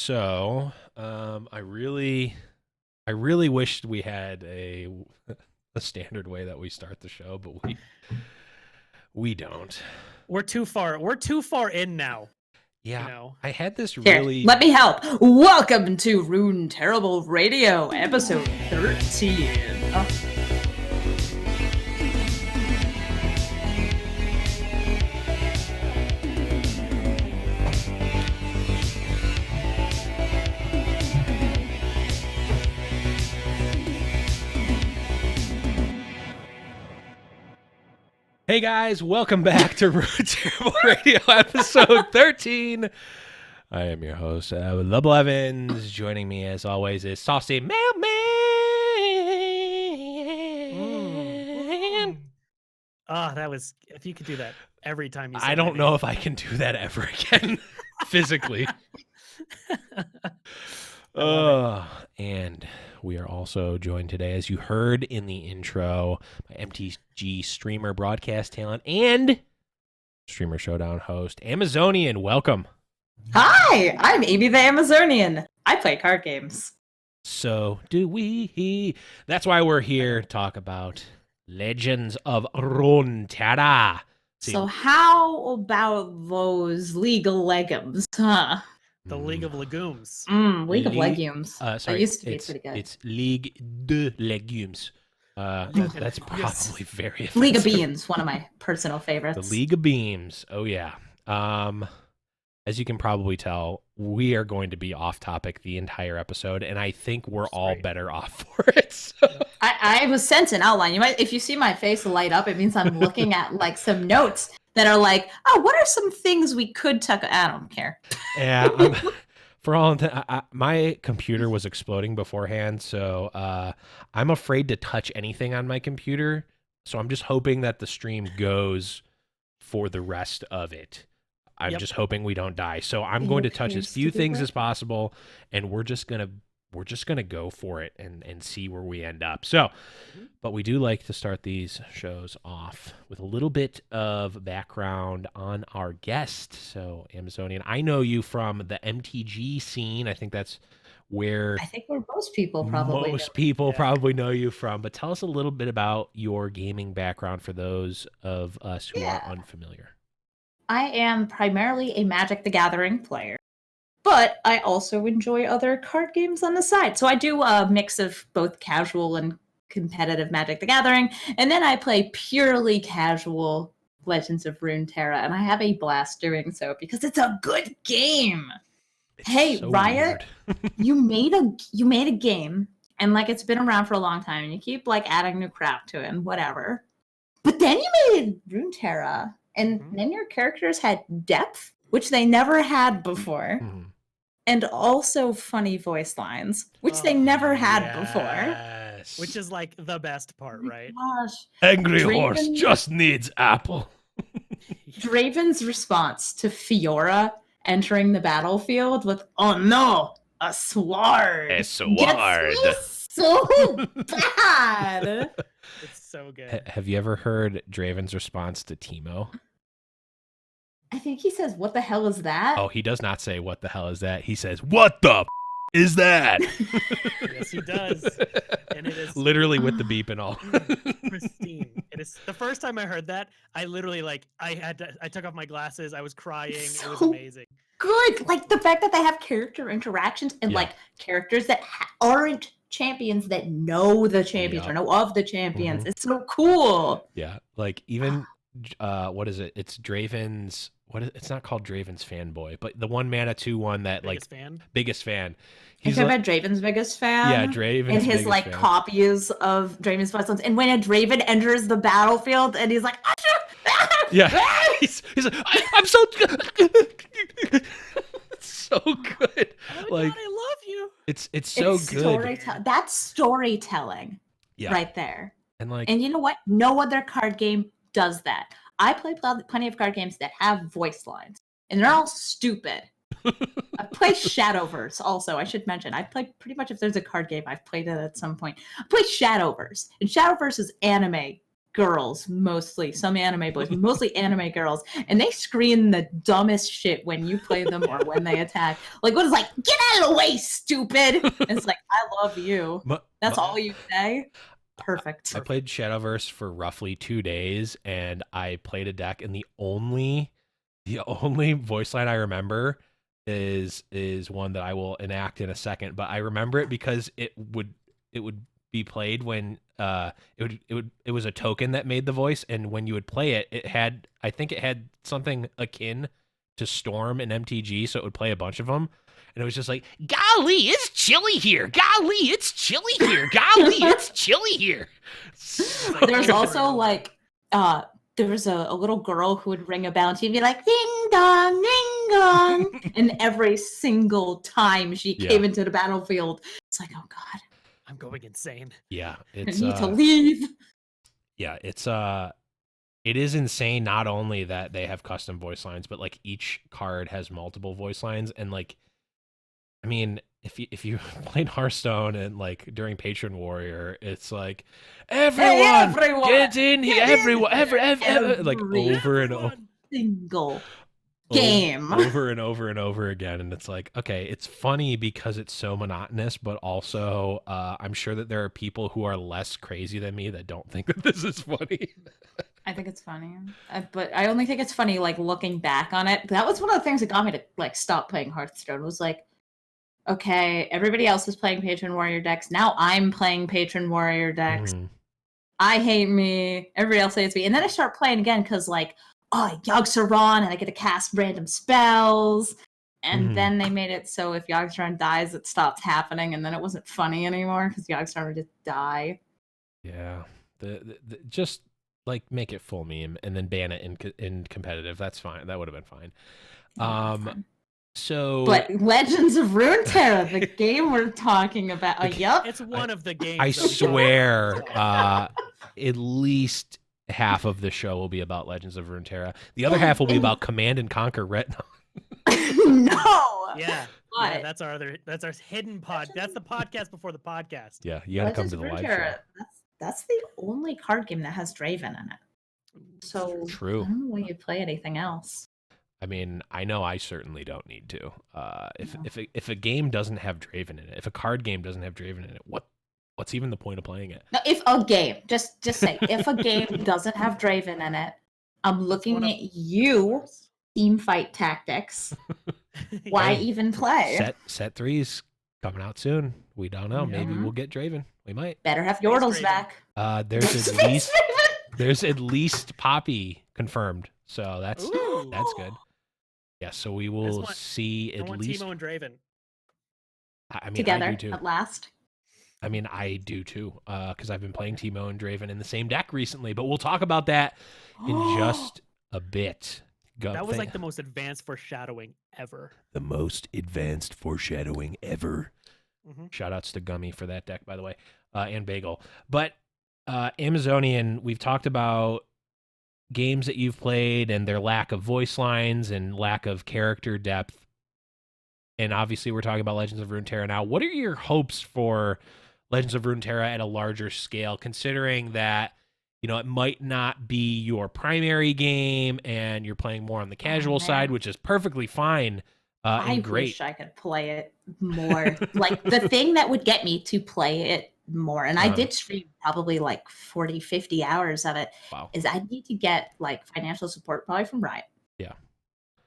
I really wished we had a standard way that we start the show, but we don't. We're too far in now. Yeah, You know? I had this Here, really. let me help. Welcome to Runeterrable Radio, episode 13. Hey guys, welcome back to Runeterrable Radio, episode 13. I am your host, Double Evans. Joining me, as always, is Saucy Mailman. That was, if you could do that every time you said I don't know if I can do that ever again, physically. And we are also joined today, as you heard in the intro, by MTG streamer, broadcast talent, and Streamer Showdown host, Amazonian. Welcome. Hi, I'm Amy the Amazonian. I play card games. So do we. That's why we're here to talk about Legends of Runeterra. So how about those League of Legumes, huh? The League of Legumes. League of Legumes. Sorry, that used to be pretty good. It's Ligue de Légumes. That's probably very offensive. League of Beans, one of my personal favorites. The League of Beams. Oh, yeah. As you can probably tell, we are going to be off topic the entire episode, and I think we're all better off for it. So. I was sent an outline. You might, if you see my face light up, it means I'm looking at like some notes that are like, oh, what are some things we could talk? I don't care. Yeah, for all intent, my computer was exploding beforehand, so I'm afraid to touch anything on my computer. So I'm just hoping that the stream goes for the rest of it. I'm just hoping we don't die. So I'm going to touch as few things as possible, and we're just gonna go for it and see where we end up. So, but we do like to start these shows off with a little bit of background on our guest. So, Amazonian, I know you from the MTG scene. I think that's where I think where most people probably know you from. But tell us a little bit about your gaming background for those of us who are unfamiliar. I am primarily a Magic the Gathering player, but I also enjoy other card games on the side. So I do a mix of both casual and competitive Magic the Gathering, and then I play purely casual Legends of Runeterra, and I have a blast doing so because it's a good game. Hey, so Riot, you made a game, and like it's been around for a long time, and you keep like adding new crap to it and whatever. But then you made Runeterra. And then your characters had depth, which they never had before. And also funny voice lines, which they never had before. Which is like the best part, right? Gosh. Angry horse just needs apple. Draven's response to Fiora entering the battlefield with, oh no, a sword. A sword. Gets me so bad. It's so good. Have you ever heard Draven's response to Teemo? I think he says, what the hell is that? Oh, he does not say, what the hell is that? He says, what the is that? Yes, he does. And it is literally with the beep and all. Pristine. It is the first time I heard that. I literally I took off my glasses. I was crying. It was amazing. Good. Like the fact that they have character interactions and like characters that aren't champions that know the champions or know of the champions. It's so cool. Yeah. Like even what is it? It's Draven's it's not called Draven's fanboy, but the 1 mana 2/1 that biggest fan. He's talking about Draven's biggest fan. Yeah, Draven's and his like fan. Copies of Draven's Bloodstones. And when a Draven enters the battlefield and he's like, he's like, I'm so it's so good. Oh my God, I love you. It's so good. That's storytelling right there. And you know what? No other card game does that. I play plenty of card games that have voice lines, and they're all stupid. I play Shadowverse also, I should mention. I play pretty much, if there's a card game, I've played it at some point. I play Shadowverse, and Shadowverse is anime girls, mostly some anime boys, mostly anime girls, and they scream the dumbest shit when you play them or when they attack. Like, what is like, get out of the way, stupid? And it's like, I love you. That's all you say. Perfect. I played Shadowverse for roughly 2 days, and I played a deck, and the only voice line I remember is one that I will enact in a second, but I remember it because it would be played when it was a token that made the voice, and when you would play it, I think it had something akin to Storm and MTG, so it would play a bunch of them. And it was just like, golly, it's chilly here. Golly, it's chilly here. Golly, it's chilly here. There's also like, there was a little girl who would ring a bell and she'd be like, ding dong. And every single time she came into the battlefield, it's like, oh God, I'm going insane. Yeah. I need to leave. Yeah, it is insane not only that they have custom voice lines, but like each card has multiple voice lines. And like, I mean, if you played Hearthstone and like during Patron Warrior, it's like everyone get in here, everyone, like over and over, single game, over and over and over again. And it's like, okay, it's funny because it's so monotonous, but also I'm sure that there are people who are less crazy than me that don't think that this is funny. I think it's funny, but I only think it's funny like looking back on it. That was one of the things that got me to like stop playing Hearthstone. Was like, okay, everybody else is playing Patron Warrior decks. Now I'm playing Patron Warrior decks. I hate me. Everybody else hates me. And then I start playing again because, like, oh, Yogg-Saron, and I get to cast random spells. And then they made it so if Yogg-Saron dies, it stops happening. And then it wasn't funny anymore because Yogg-Saron would just die. Yeah. Just, like, make it full meme and then ban it in competitive. That's fine. That would have been fine. So, but Legends of Runeterra, the game we're talking about. Yep, it's one of the games. I swear, at least half of the show will be about Legends of Runeterra. The other half will be about Command and Conquer Retinal. No. Yeah, that's our hidden pod. That's the podcast before the podcast. Yeah, you gotta come to the live show. That's the only card game that has Draven in it. So true. I don't know why you play anything else. I mean, I know I certainly don't need to. If a game doesn't have Draven in it, if a card game doesn't have Draven in it, what's even the point of playing it? No, if a game, just say, if a game doesn't have Draven in it, I'm looking at you, Teamfight Tactics. Why even play? Set 3's coming out soon. We don't know. Maybe we'll get Draven. We might. Better have Yordles back. There's at least Poppy confirmed. So that's good. Yeah, so we will see at least Teemo and Draven. I mean, together I do too. at last. I mean, I do too, because I've been playing Teemo and Draven in the same deck recently. But we'll talk about that in just a bit. That was like the most advanced foreshadowing ever. The most advanced foreshadowing ever. Shout outs to Gummy for that deck, by the way, and Bagel. But Amazonian, we've talked about games that you've played and their lack of voice lines and lack of character depth. And obviously we're talking about Legends of Runeterra now. What are your hopes for Legends of Runeterra at a larger scale, considering that, you know, it might not be your primary game and you're playing more on the casual side, which is perfectly fine. I great. Wish I could play it more. Like the thing that would get me to play it more, and I did stream probably like 40, 50 hours of it, is I need to get like financial support probably from Riot. Yeah.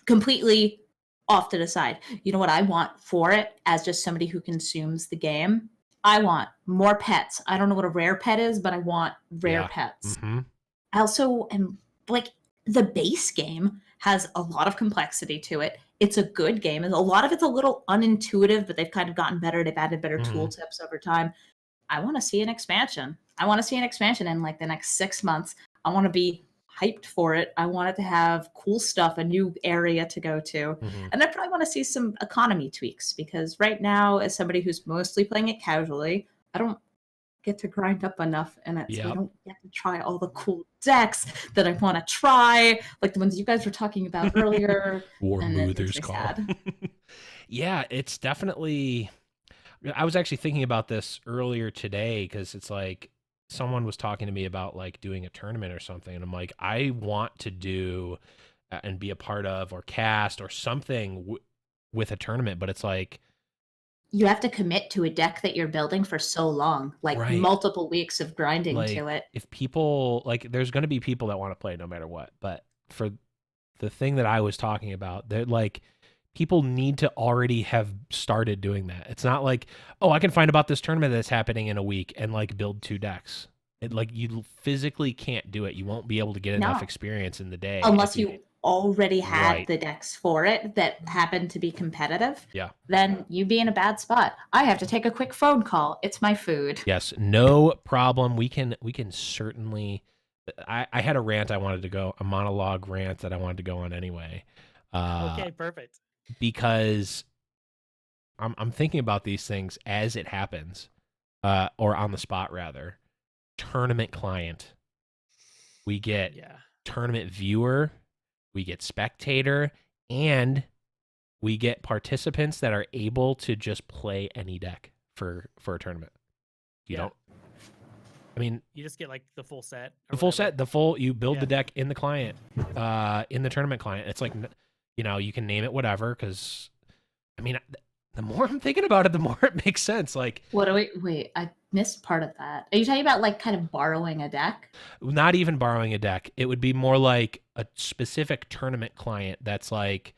Completely off to the side. You know what I want for it as just somebody who consumes the game? I want more pets. I don't know what a rare pet is, but I want rare pets. I also am like, the base game has a lot of complexity to it. It's a good game. And a lot of it's a little unintuitive, but they've kind of gotten better. They've added better tooltips over time. I want to see an expansion. I want to see an expansion in like the next 6 months. I want to be hyped for it. I want it to have cool stuff, a new area to go to. And I probably want to see some economy tweaks, because right now, as somebody who's mostly playing it casually, I don't get to grind up enough in it. So I don't get to try all the cool decks that I want to try, like the ones you guys were talking about earlier. Warmoothers call. Yeah, it's definitely... I was actually thinking about this earlier today, because it's like, someone was talking to me about like doing a tournament or something, and I'm like, I want to do and be a part of or cast or something with a tournament, but it's like You have to commit to a deck that you're building for so long, like right. multiple weeks of grinding Like to it. if people like, there's going to be people that want to play no matter what, but for the thing that I was talking about, they're like, people need to already have started doing that. It's not like, oh, I can find about this tournament that's happening in a week and like build 2 decks. It, like, you physically can't do it. You won't be able to get enough No. experience in the day Unless if you already had Right. the decks for it that happened to be competitive. Yeah. Then you'd be in a bad spot. I have to take a quick phone call. It's my food. Yes, no problem. We can certainly. I had a rant I wanted to go, a monologue rant that I wanted to go on anyway. Okay, perfect. Because I'm thinking about these things as it happens, or on the spot rather. Tournament client. We get tournament viewer, we get spectator, and we get participants that are able to just play any deck for a tournament. You don't. I mean, you just get like the full set. The full set, you build the deck in the client, in the tournament client. It's like, you know, you can name it whatever, because, I mean, the more I'm thinking about it, the more it makes sense. Like, what do we, wait, I missed part of that. Are you talking about like kind of borrowing a deck? Not even borrowing a deck. It would be more like a specific tournament client that's like,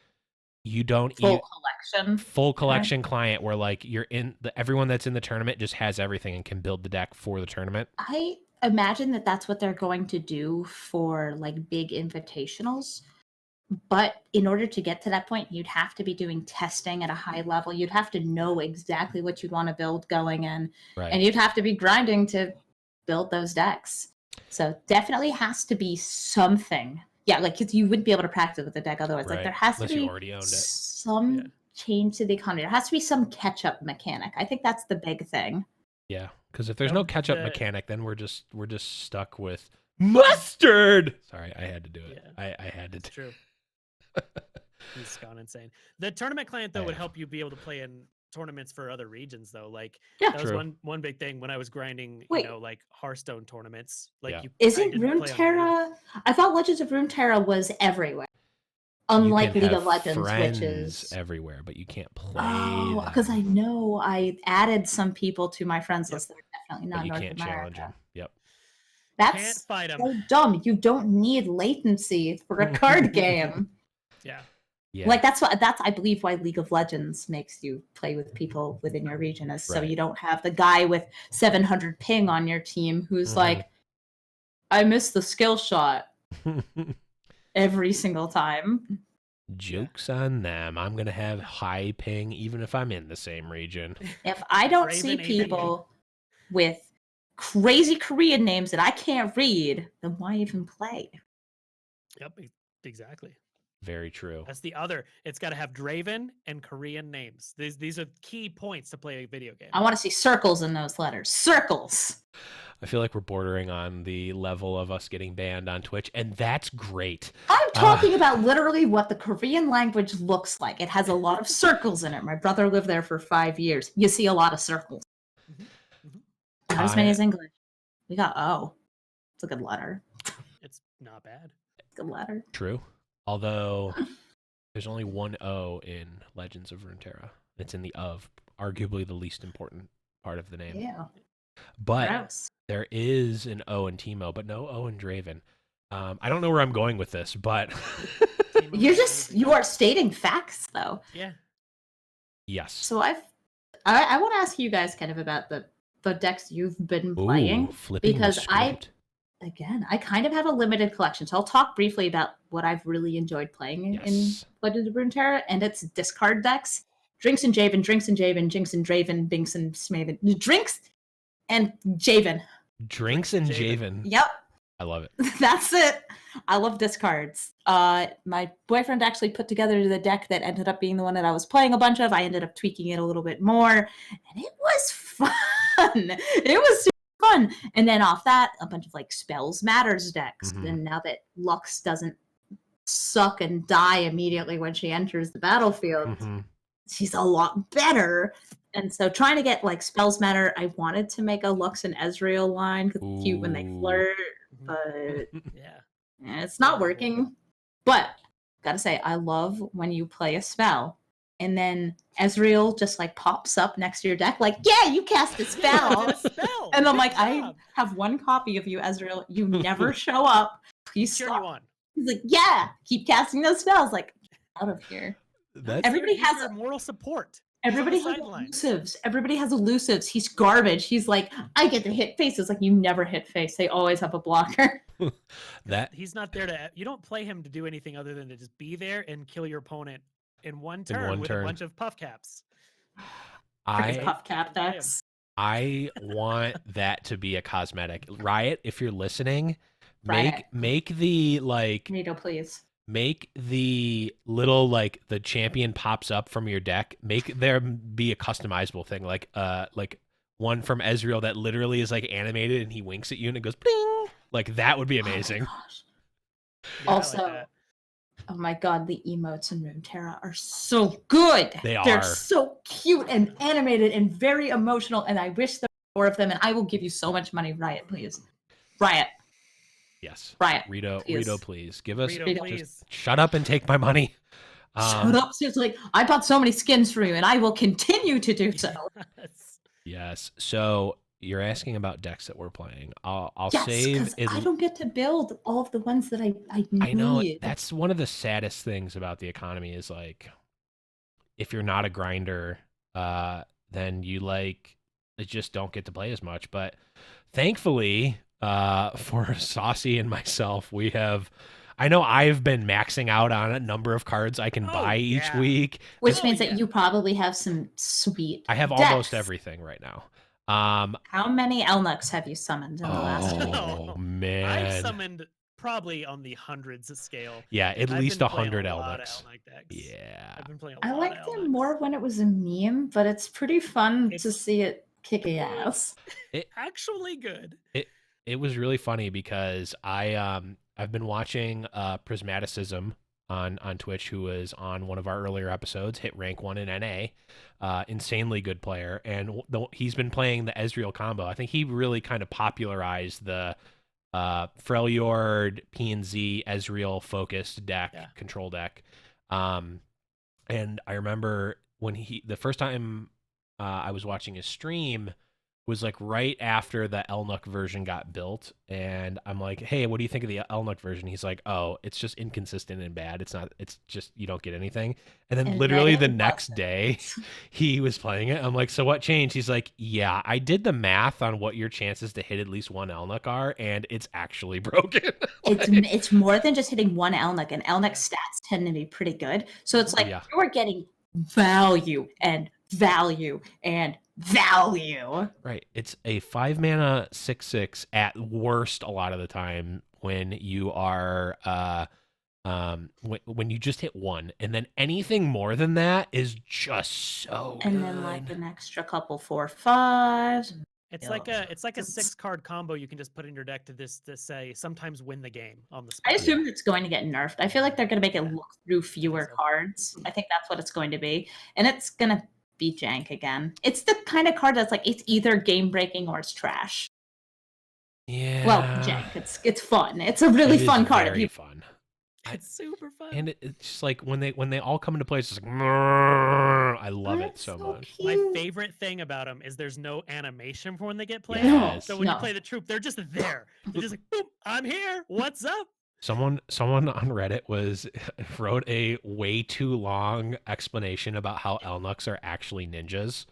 you don't full collection client where like you're in everyone that's in the tournament just has everything and can build the deck for the tournament. I imagine that that's what they're going to do for like big invitationals. But in order to get to that point, you'd have to be doing testing at a high level. You'd have to know exactly what you'd want to build going in. Right. And you'd have to be grinding to build those decks. So definitely has to be something. Yeah, like you wouldn't be able to practice with the deck otherwise. Like there has Unless to be you already owned it. some change to the economy. There has to be some catch-up mechanic. I think that's the big thing. Yeah, because if there's no catch-up mechanic, then we're just stuck with mustard. Sorry, I had to do it. I had to. It's true. He's gone insane. The tournament client though would help you be able to play in tournaments for other regions though. Like that was one big thing when I was grinding, you know, like Hearthstone tournaments. Like isn't Runeterra? I thought Legends of Runeterra was everywhere. Unlike League of Legends, which is everywhere, but you can't play. Oh, because I know I added some people to my friends list that are definitely not but you North can't America. challenge them. Yep. That's so dumb. You don't need latency for a card game. Yeah. Like that's I believe why League of Legends makes you play with people within your region, is so you don't have the guy with 700 ping on your team who's like, I missed the skill shot every single time. Joke's on them. I'm gonna have high ping even if I'm in the same region. If I don't see people with crazy Korean names that I can't read, then why even play? Yep, exactly. Very true. That's the other. It's got to have Draven and Korean names. These are key points to play a video game. I want to see circles in those letters. Circles. I feel like we're bordering on the level of us getting banned on Twitch, and that's great. I'm talking about literally what the Korean language looks like. It has a lot of circles in it. My brother lived there for 5 years. You see a lot of circles. Not as many as English. We got O. It's a good letter. It's not bad. Good letter. True. Although there's only one O in Legends of Runeterra. It's in the of, arguably the least important part of the name. Yeah. But there is an O in Teemo, but no O in Draven. I don't know where I'm going with this, but you are stating facts though. Yeah. Yes. So I want to ask you guys kind of about the decks you've been playing. Because I kind of have a limited collection. So I'll talk briefly about what I've really enjoyed playing in Legends of Runeterra, and it's discard decks. Drinks and Javen, Jinx and Draven, Binks and Smaven. Drinks and Javen. Drinks and Javen. Yep. I love it. That's it. I love discards. My boyfriend actually put together the deck that ended up being the one that I was playing a bunch of. I ended up tweaking it a little bit more, and it was fun. It was super fun. And then off that, a bunch of like Spells Matters decks. And now that Lux doesn't suck and die immediately when she enters the battlefield, she's a lot better. And so trying to get like spells matter, I wanted to make a Lux and Ezreal line because it's cute when they flirt, but it's not working. But gotta say, I love when you play a spell and then Ezreal just like pops up next to your deck, like, yeah, you cast a spell. And I'm like, I have one copy of you, Ezreal. You never show up. Please stop. You on. He's like, yeah, keep casting those spells. Like, out of here. Everybody has your moral support. Everybody has elusives. Everybody has elusives. He's garbage. He's like, I get to hit face. It's like, you never hit face. They always have a blocker. He's not there to. You don't play him to do anything other than to just be there and kill your opponent in one turn with a bunch of puff caps. Puff cap decks. I want that to be a cosmetic. Riot, if you're listening, make the like. Nito, please. Make the little like the champion pops up from your deck. Make there be a customizable thing, like one from Ezreal that literally is like animated and he winks at you and it goes bling. Like that would be amazing. Oh my gosh. Yeah, also, like oh my god, the emotes in Runeterra are so good. They're so cute and animated and very emotional, and I wish there were more of them. And I will give you so much money, Riot, please. Riot. Yes. Riot. Rito, please. Give us please. Shut up and take my money. Shut up. Seriously, like, I bought so many skins for you and I will continue to do so. Yes. So you're asking about decks that we're playing. I'll save I don't get to build all of the ones that I need. I know that's one of the saddest things about the economy is like if you're not a grinder, then you just don't get to play as much. But thankfully, for Saucy and myself, I know I've been maxing out on a number of cards I can buy each week. Which means that you probably have some sweet I have decks. Almost everything right now. How many Elnuks have you summoned in the last week? Oh, man. I've summoned probably on the hundreds of scale. Yeah, at least 100 Elnuks. Yeah. I've been playing I liked them more when it was a meme, but it's pretty fun to see it kicking ass. It's actually good. It was really funny because I've been watching Prismaticism on Twitch, who was on one of our earlier episodes, hit rank 1 in NA, insanely good player, and he's been playing the Ezreal combo. I think he really kind of popularized the Freljord, P&Z, Ezreal focused deck, control deck. And I remember when the first time I was watching his stream was like right after the Elnuk version got built, and I'm like, hey, what do you think of the Elnuk version? He's like, oh, it's just inconsistent and bad. It's just you don't get anything. And then literally the next day he was playing it. I'm like, so what changed? He's like, yeah, I did the math on what your chances to hit at least one Elnuk are, and it's actually broken. It's more than just hitting one Elnuk, and Elnuk's stats tend to be pretty good. So it's like you're getting value and value and value. Right. It's a 5-mana 6/6 at worst a lot of the time when you are when you just hit one, and then anything more than that is just so and good. Then like an extra couple 4/5s. It's like a 6-card combo you can just put in your deck to say sometimes win the game on the spot. I assume it's going to get nerfed. I feel like they're going to make it look through fewer cards. I think that's what it's going to be, and it's going to be jank again. It's the kind of card that's like it's either game breaking or it's trash. Yeah. Well, jank. It's fun. It's a really fun card. Very fun. It's super fun. And it's just like when they all come into play, it's just like I love it so much. Cute. My favorite thing about them is there's no animation for when they get played. Yes. So when you play the troop, they're just there. They're just like, boom, I'm here. What's up? Someone on Reddit wrote a way too long explanation about how Elnuks are actually ninjas,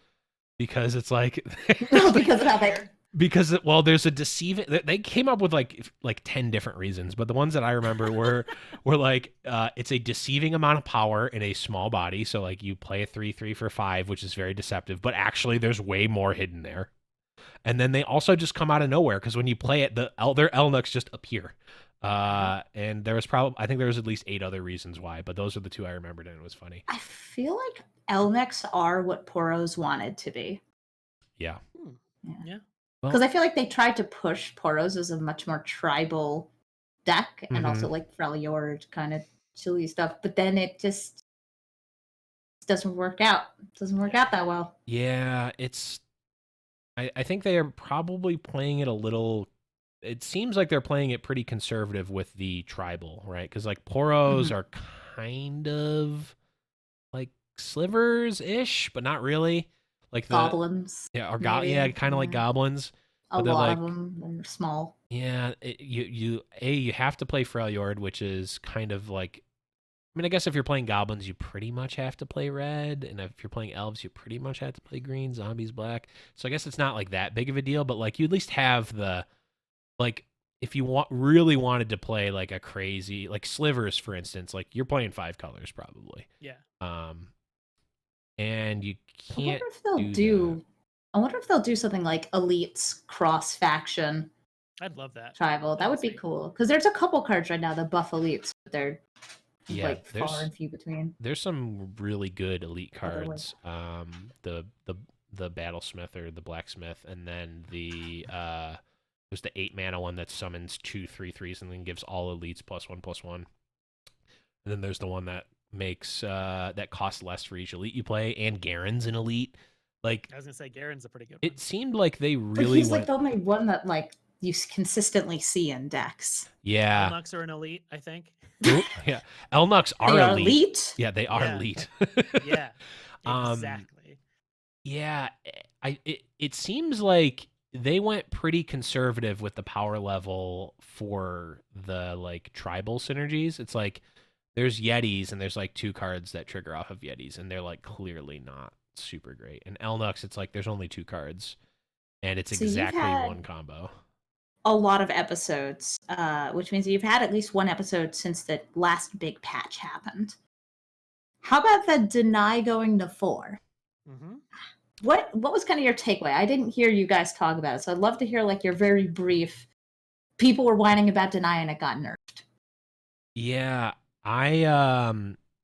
because it's like because of how they there's a deceiving. They came up with like 10 different reasons, but the ones that I remember were like it's a deceiving amount of power in a small body. So like you play a 3/3 for 5, which is very deceptive, but actually there's way more hidden there. And then they also just come out of nowhere because when you play it, their Elnuks just appear. And there was I think there was at least 8 other reasons why, but those are the 2 I remembered, and it was funny. I feel like Elnuks are what Poros wanted to be. Yeah. Yeah. Because I feel like they tried to push Poros as a much more tribal deck, and also like Freljord kind of chilly stuff, but then it just doesn't work out. Doesn't work out that well. Yeah, I think they are probably playing it a little. It seems like they're playing it pretty conservative with the tribal, right? Because like poros are kind of like slivers ish, but not really. Like goblins. Or kind of like goblins. A lot of them are small. Yeah, you have to play Freljord, which is kind of like. I mean, I guess if you're playing goblins, you pretty much have to play red, and if you're playing elves, you pretty much have to play green. Zombies black. So I guess it's not like that big of a deal, but like you at least have the like if you really wanted to play like a crazy like slivers, for instance, like you're playing 5 colors probably. Yeah. And you can't. I wonder if they'll do something like elites cross faction. I'd love that. Tribal. That would be cool because there's a couple cards right now that buff elites, but they're like far and few between. There's some really good elite cards. The battlesmith or the blacksmith, and then there's the 8 mana one that summons 2 3/3s and then gives all elites +1/+1. And then there's the one that makes that costs less for each elite you play, and Garen's an elite. Like I was gonna say, Garen's a pretty good one. It seemed like they really. He's like the only one that like you consistently see in decks. Yeah. Elnuks are an elite, I think. Yeah, Elnuks are elite. Yeah, they are elite. Yeah, exactly. Yeah, it seems like they went pretty conservative with the power level for the like tribal synergies. It's like there's Yetis and there's like 2 cards that trigger off of Yetis, and they're like clearly not super great. And Elnuks, it's like there's only 2 cards, and it's exactly one combo. A lot of episodes, which means you've had at least one episode since the last big patch happened. How about the deny going to 4? Mm-hmm. What was kind of your takeaway? I didn't hear you guys talk about it, so I'd love to hear like your very brief. People were whining about deny and it got nerfed. Yeah,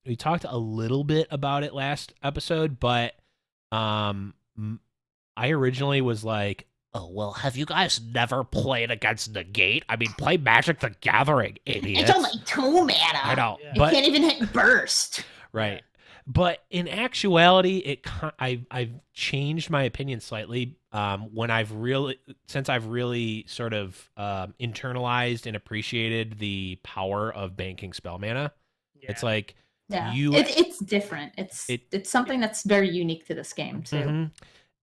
we talked a little bit about it last episode, but I originally was like, oh, well, have you guys never played against Negate? I mean, play Magic the Gathering, idiots. It's only 2 mana. I know. Yeah. You can't even hit burst. Right. Yeah. But in actuality, I've changed my opinion slightly since I've really sort of internalized and appreciated the power of banking spell mana. Yeah. It's like it's different. It's something that's very unique to this game too. Mm-hmm.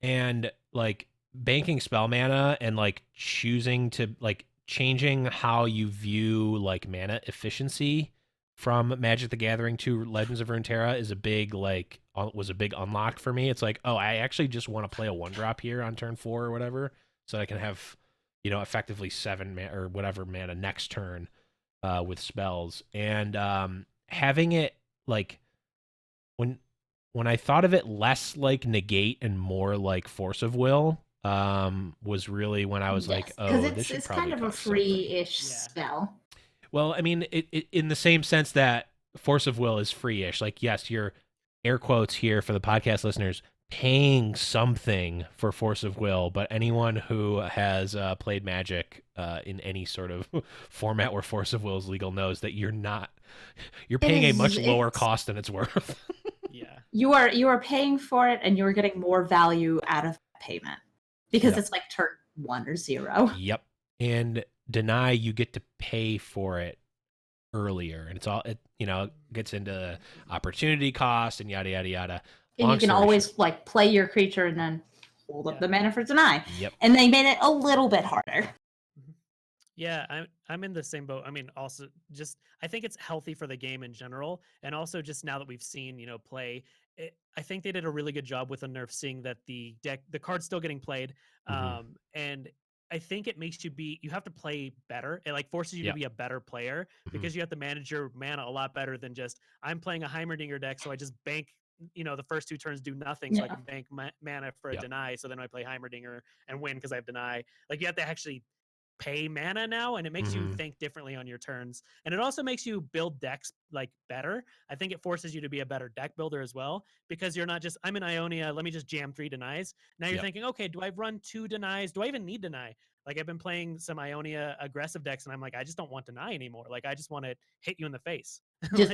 And like banking spell mana and like choosing to like changing how you view like mana efficiency from Magic the Gathering to Legends of Runeterra is was a big unlock for me. It's like, oh, I actually just want to play a 1-drop here on turn 4 or whatever, so I can have, effectively 7 or whatever mana next turn with spells. And having it like when I thought of it less like negate and more like force of will was really when I was like, oh, it's kind of a free-ish spell. Well, I mean, it in the same sense that Force of Will is free-ish. Like, yes, you're, air quotes here for the podcast listeners, paying something for Force of Will, but anyone who has played Magic in any sort of format where Force of Will is legal knows that you're paying a much lower cost than it's worth. Yeah. You are paying for it, and you're getting more value out of payment because it's like turn 1 or 0. Yep. And deny, you get to pay for it earlier, and it gets into opportunity cost and yada yada yada. And you can always like play your creature and then hold up the mana for deny. Yep. And they made it a little bit harder. Yeah, I'm in the same boat. I mean, also just I think it's healthy for the game in general, and also just now that we've seen play, I think they did a really good job with the nerf, seeing that the card's still getting played, and I think it makes you have to play better. It like forces you to be a better player because you have to manage your mana a lot better than just I'm playing a Heimerdinger deck, so I just bank. The first 2 turns do nothing, so I can bank mana for a deny. So then I play Heimerdinger and win because I have deny. Like you have to actually pay mana now, and it makes you think differently on your turns, and it also makes you build decks like better. I think it forces you to be a better deck builder as well, because you're not just, I'm in Ionia, let me just jam 3 denies. Now you're thinking, okay, do I run 2 denies? Do I even need deny? Like, I've been playing some Ionia aggressive decks, and I'm like, I just don't want deny anymore. Like, I just want to hit you in the face. Just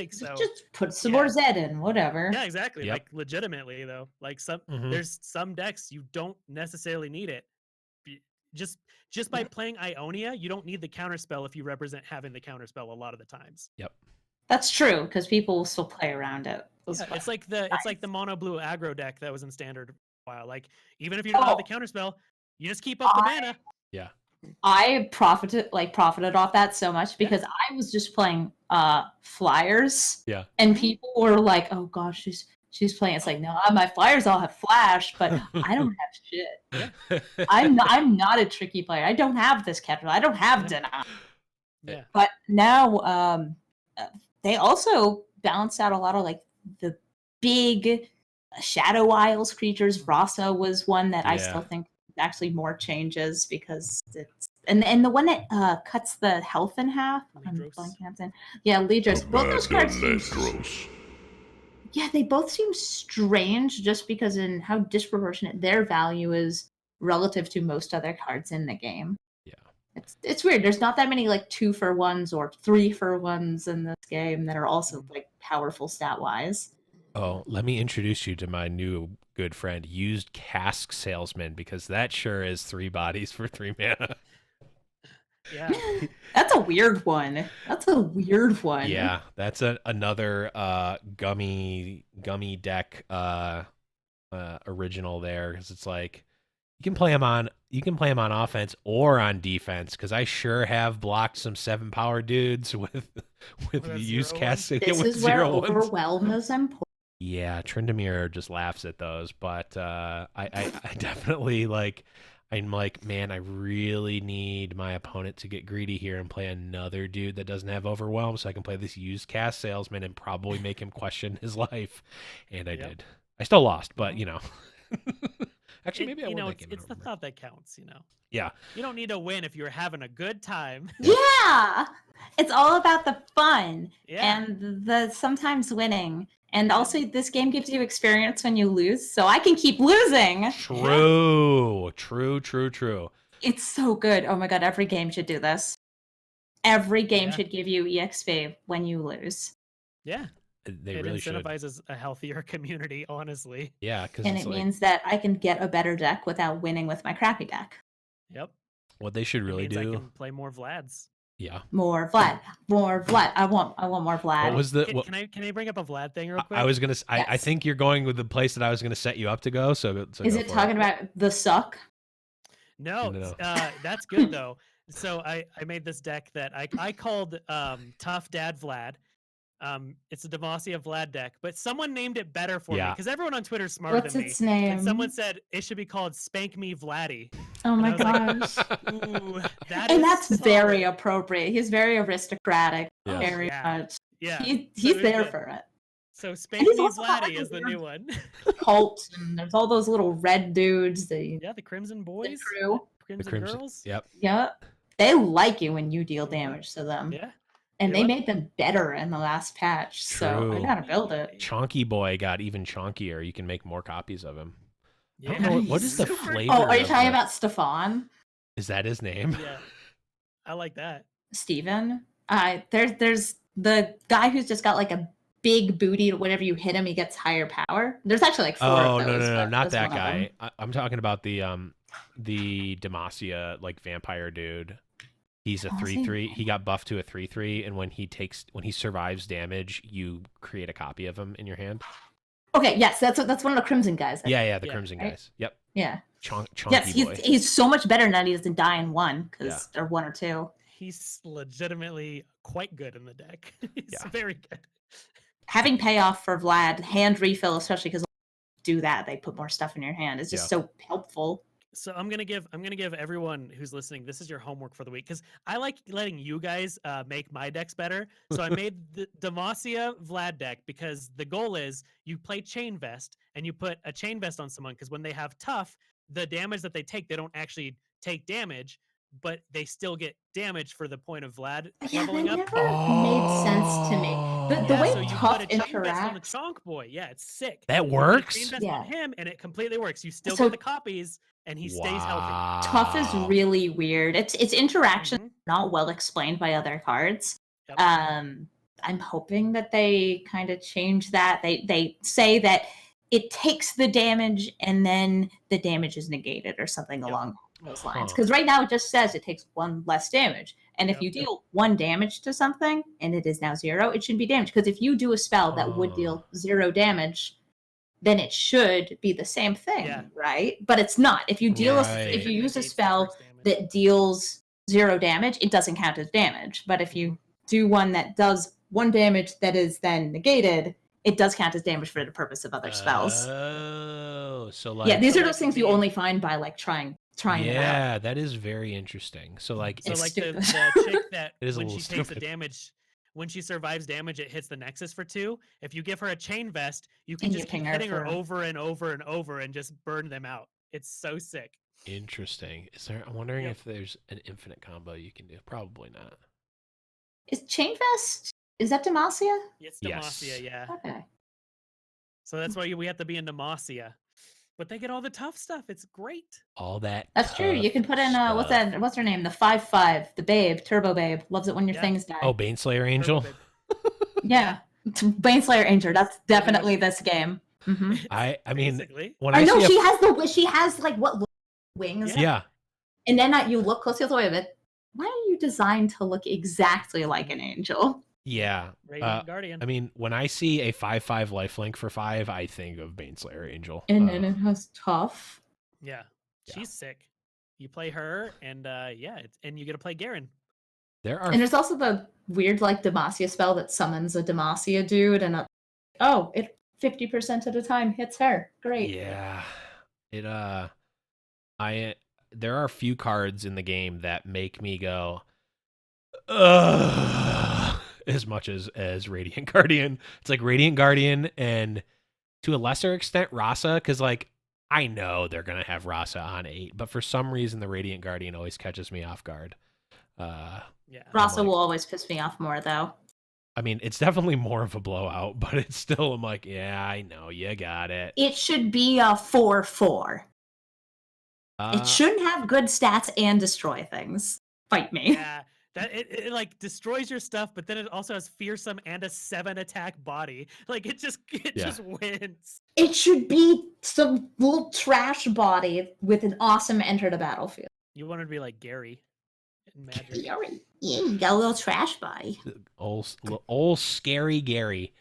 put some more Zed in, whatever. Yeah, exactly. Like, legitimately though, like there's some decks you don't necessarily need it. Just by playing Ionia, you don't need the counterspell if you represent having the counterspell a lot of the times. That's true, because people will still play around it. It's like the mono blue aggro deck that was in standard for a while. Like, even if you don't have the counterspell, you just keep up the mana. Yeah. I profited off that so much, because I was just playing flyers. Yeah. And people were like, "Oh gosh, she's playing." It's like, no, my flyers all have flash, but I don't have shit. I'm not a tricky player. I don't have this catcher. I don't have deny. Yeah. But now they also balanced out a lot of like the big Shadow Isles creatures. Rasa was one that I still think actually more changes, because it's and the one that cuts the health in half. Ledros. Both those cards they both seem strange, just because in how disproportionate their value is relative to most other cards in the game. It's weird. There's not that many like 2-for-1s or 3-for-1s in this game that are also like powerful stat wise. Oh, let me introduce you to my new good friend, Used Cask Salesman, because that sure is 3 bodies for 3 mana. Yeah. That's a weird one. Yeah, that's another gummy deck original there, because it's like you can play him on offense or on defense, because I sure have blocked some 7-power dudes with the Used Cask. This is where overwhelm is important. Yeah, Tryndamere just laughs at those, but I definitely I'm like, man, I really need my opponent to get greedy here and play another dude that doesn't have overwhelm, so I can play this Used Cask Salesman and probably make him question his life. And I did. I still lost, but actually, maybe I won that game. It's the thought that counts, Yeah. You don't need to win if you're having a good time. Yeah. It's all about the fun and the sometimes winning. And also, this game gives you experience when you lose, so I can keep losing. True. It's so good. Oh my god, every game should do this. Every game should give you EXP when you lose. Yeah. It really incentivizes a healthier community, honestly. Yeah, and it means that I can get a better deck without winning with my crappy deck. Yep. What they should really do. I can play more Vlads. Yeah. More Vlad. I want more Vlad. What was the? Can I bring up a Vlad thing real quick? I was gonna. I think you're going with the place that I was gonna set you up to go. So is it talking about the suck? No. That's good though. So I made this deck that I called Tough Dad Vlad. It's a Demacia Vlad deck, but someone named it better for me, because everyone on Twitter is smarter than me. What's its name? And someone said it should be called Spank Me Vladdy. Oh my gosh. Like, ooh, that's very appropriate. He's very aristocratic. Yes. Very much. Yeah. He's there for it. So Spank Me Vladdy is the new one. Cult, and there's all those little red dudes. The Crimson Boys. The crew. Crimson Girls. Yep. Yep. They like you when you deal damage to them. Yeah. And they made them better in the last patch, so I gotta build it. Chonky Boy got even chonkier. You can make more copies of him. Yeah. I don't know, what is the flavor? Oh, are you talking about Stefan? Is that his name? Yeah, I like that. Steven. There's the guy who's just got like a big booty. Whenever you hit him, he gets higher power. There's actually like 4 of those. No, not that guy. I'm talking about the Demacia vampire dude. He's a 3/3. He got buffed to a 3/3, and when he survives damage, you create a copy of him in your hand. Okay, yes, that's one of the Crimson guys. The Crimson guys. Yep. Yeah. Chonky Boy. He's so much better now. He doesn't die in 1 because they're 1 or 2. He's legitimately quite good in the deck. He's very good. Having payoff for Vlad, hand refill, especially because do that, they put more stuff in your hand. It's just so helpful. So I'm gonna give everyone who's listening, this is your homework for the week, because I like letting you guys make my decks better. So I made the Demacia Vlad deck because the goal is you play Chain Vest and you put a Chain Vest on someone, because when they have tough, the damage that they take, they don't actually take damage, but they still get damage for the point of Vlad Yeah, leveling that up. never made sense to me. The way so you Tough put a chain vest on the interacts. Chonk Boy. Yeah, it's sick. That You works? put a chain vest on him, and it completely works. You still So- get the copies, and he stays healthy. Tough is really weird. Its interaction not well explained by other cards. Yep. I'm hoping that they kind of change that. They say that it takes the damage and then the damage is negated or something along those lines. Because right now it just says it takes 1 less damage. And if you deal 1 damage to something and it is now 0, it should be damaged. Because if you do a spell that would deal 0 damage, then it should be the same thing, right? But it's not. If you deal if you use a spell that deals 0 damage, it doesn't count as damage. But if you do one that does 1 damage that is then negated, it does count as damage for the purpose of other spells. Oh, so like these are those things you only find by like trying them out. Yeah, that is very interesting. So like the chick that when she takes the damage, when she survives damage, it hits the Nexus for 2. If you give her a chain vest, you can just keep hitting her over and over and over and just burn them out. It's so sick. Interesting. I'm wondering if there's an infinite combo you can do. Probably not. Is chain vest? Is that Demacia? It's Demacia, yeah. Okay. So that's why we have to be in Demacia. But they get all the tough stuff. It's great. All that. That's true. You can put in what's her name? The 5/5, the babe, Turbo Babe. Loves it when your things die. Oh, Baneslayer Angel. Yeah, Baneslayer Angel. That's definitely this game. I mean, when I know she has like what wings? Yeah. And then you look closely at the way of it. Why are you designed to look exactly like an angel? Yeah. Radiant Guardian. I mean, when I see a 5/5 lifelink for 5, I think of Baneslayer Angel. And then it has Tough. Yeah. She's sick. You play her, and and you get to play Garen. And there's also the weird like Demacia spell that summons a Demacia dude, and it 50% of the time hits her. Great. Yeah. There are a few cards in the game that make me go, ugh, as much as Radiant Guardian. It's like Radiant Guardian and to a lesser extent Rasa, because like I know they're gonna have Rasa on 8, but for some reason the Radiant Guardian always catches me off guard. Rasa will always piss me off more though. I mean, it's definitely more of a blowout, but it's still, I'm like, yeah, I know, you got it. It should be a 4/4. It shouldn't have good stats and destroy things. Fight me. Yeah, that it like destroys your stuff, but then it also has fearsome and a 7 attack body. Like it just wins. It should be some little trash body with an awesome enter the battlefield. You want it to be like Gary in Magic. Gary. Yeah, you got a little trash body. Old scary Gary.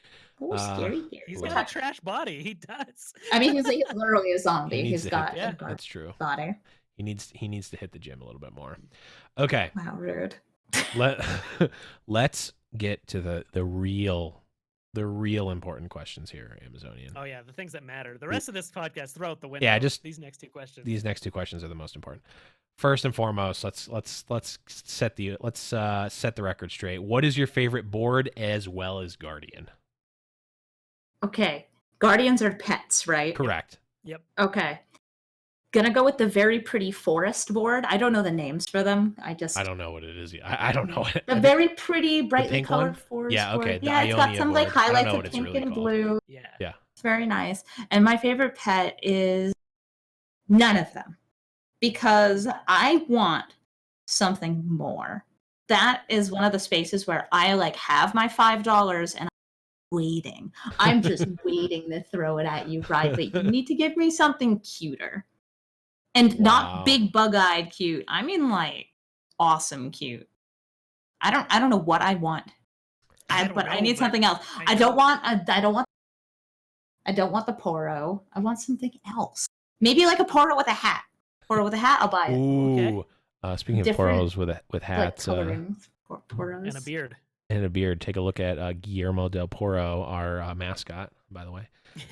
Scary Gary. He's got a trash body. He does. I mean, he's literally a zombie. He's got a that's true. Body. He needs to hit the gym a little bit more. Okay. Wow, rude. Let's get to the real important questions here, Amazonian. Oh yeah, the things that matter. The rest of this podcast, throw out the window. Yeah, just these next 2 questions. These next 2 questions are the most important. First and foremost, let's set the record straight. What is your favorite board as well as Guardian? Okay, Guardians are pets, right? Correct. Yep. Okay. Gonna go with the very pretty forest board. I don't know the names for them. I don't know what it is. I don't know it. The very pretty, brightly colored forest board. Okay. Yeah, it's got some like highlights of pink and blue. Yeah. It's very nice. And my favorite pet is none of them. Because I want something more. That is one of the spaces where I like have my $5 and I'm waiting. I'm just waiting to throw it at you, right? But you need to give me something cuter. And not big bug-eyed cute. I mean like awesome cute. I don't know what I want. I need something else. I don't want the Poro. I want something else. Maybe like a Poro with a hat. Poro with a hat, I'll buy it. Ooh. Okay. Speaking of Poros with hats, Poros. And a beard. Take a look at Guillermo del Poro, our mascot, by the way.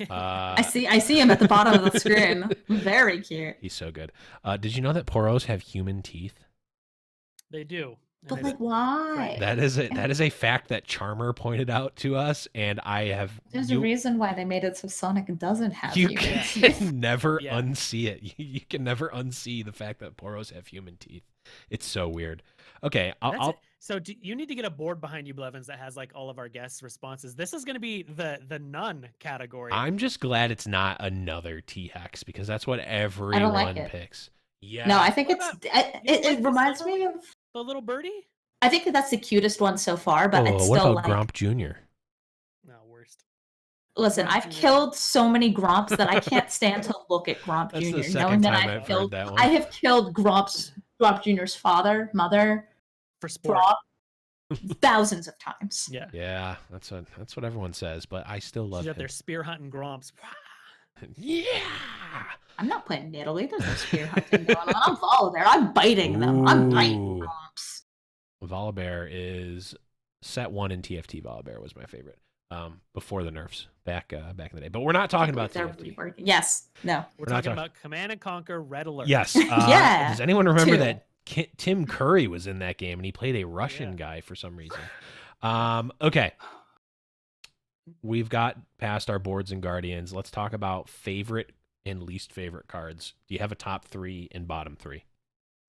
I see him at the bottom of the screen. Very cute. He's so good. Did you know that Poros have human teeth? They do. But like, why? That is a fact that Charmer pointed out to us, and I have. There's a reason why they made it so Sonic doesn't have you human teeth. You can never unsee it. You can never unsee the fact that Poros have human teeth. It's so weird. Okay, So you need to get a board behind you, Blevins, that has like all of our guests' responses. This is going to be the none category. I'm just glad it's not another T-Hex because that's what everyone picks. Yeah. No, I think it reminds me of the little birdie. I think that's the cutest one so far, but it's what still about Gromp Jr.? No, worst. Listen, I've killed so many Gromps that I can't stand to look at Gromp That's Jr. the second time I've heard that one. I have killed Gromp Jr.'s father, mother, for sport thousands of times. Yeah, that's what everyone says, but I still love it. They're spear hunting Gromps. Yeah. I'm not playing in Italy. There's no spear hunting going on. I'm Volibear. I'm biting them. I'm biting Gromps. Volibear is set 1 in TFT. Volibear was my favorite. Before the nerfs back in the day. But we're not talking about TFT. Yes. No. We're talking about Command and Conquer Red Alert. Yes. Yeah. Does anyone remember that Tim Curry was in that game and he played a Russian guy for some reason? Okay. We've got past our boards and guardians. Let's talk about favorite and least favorite cards. Do you have a top 3 and bottom 3?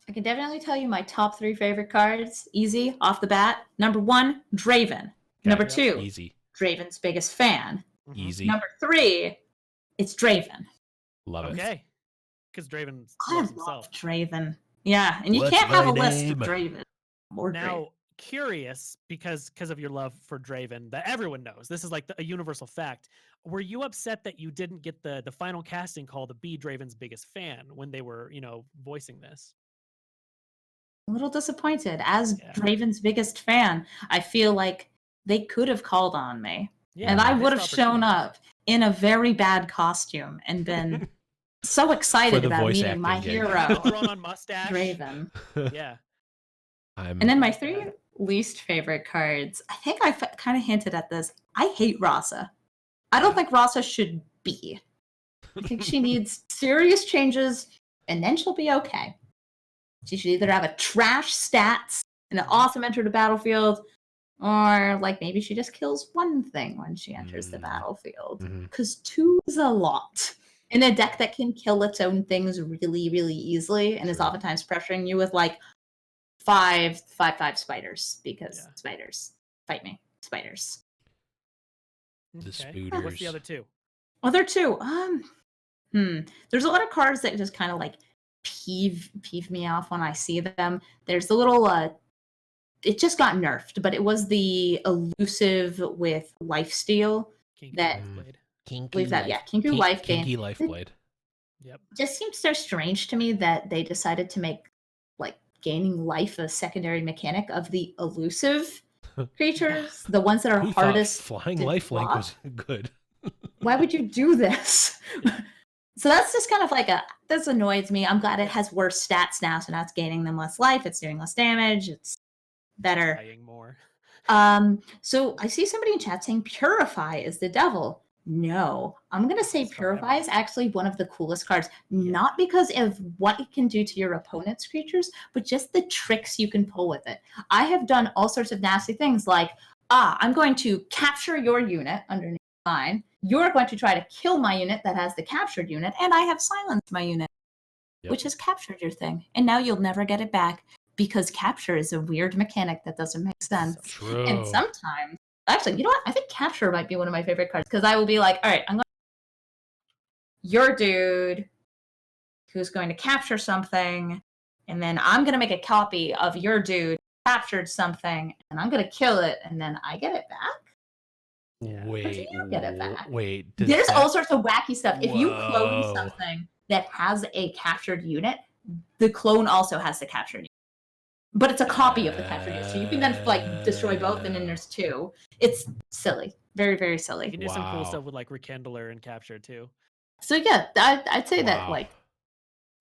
I can definitely tell you my top 3 favorite cards. Easy, off the bat. Number 1, Draven. Okay. Number 2, easy. Draven's biggest fan. Easy. Number 3, it's Draven. Love it. Okay. Because Draven loves himself. Draven. Yeah, and you can't have a list of Draven. Now, curious, because of your love for Draven, that everyone knows. This is like a universal fact. Were you upset that you didn't get the final casting call to be Draven's biggest fan when they were, voicing this? A little disappointed. As Draven's biggest fan, I feel like they could have called on me. Yeah, and I would have shown up in a very bad costume and been so excited about meeting my hero, thrown on mustache. Draven. Yeah. And then my 3 least favorite cards, I think I kind of hinted at this. I hate Rasa. I don't think Rasa should be. I think she needs serious changes, and then she'll be okay. She should either have a trash stats and an awesome enter the battlefield, or like maybe she just kills one thing when she enters the battlefield. Because 2 is a lot. In a deck that can kill its own things really, really easily and is oftentimes pressuring you with like 5/5/5 spiders, because spiders fight me. Spiders. The spooters. What's the other 2? Other 2. There's a lot of cards that just kind of like peeve me off when I see them. There's the little it just got nerfed, but it was the elusive with lifesteal that Kinky Lifeblade. Yep. Just seems so strange to me that they decided to make like gaining life a secondary mechanic of the elusive creatures, the ones that are hardest. Flying lifelink was good. Why would you do this? So that's just kind of like this annoys me. I'm glad it has worse stats now, so now it's gaining them less life, it's doing less damage, it's better. Dying more. So I see somebody in chat saying Purify is the devil. No, I'm going to say Purify is actually one of the coolest cards, not because of what it can do to your opponent's creatures, but just the tricks you can pull with it. I have done all sorts of nasty things like, I'm going to capture your unit underneath mine. You're going to try to kill my unit that has the captured unit, and I have silenced my unit, which has captured your thing. And now you'll never get it back because capture is a weird mechanic that doesn't make sense. True. And sometimes, actually, you know what? I think capture might be one of my favorite cards because I will be like, all right, I'm going to your dude who's going to capture something, and then I'm going to make a copy of your dude captured something, and I'm going to kill it, and then I get it back. Wait, you get it back. Wait. There's all sorts of wacky stuff. If you clone something that has a captured unit, the clone also has the captured unit. But it's a copy of the captured unit, so you can then like destroy both, and then there's 2. It's silly, very, very silly. You can do some cool stuff with like Rekindler and Capture too. So yeah, I'd say that like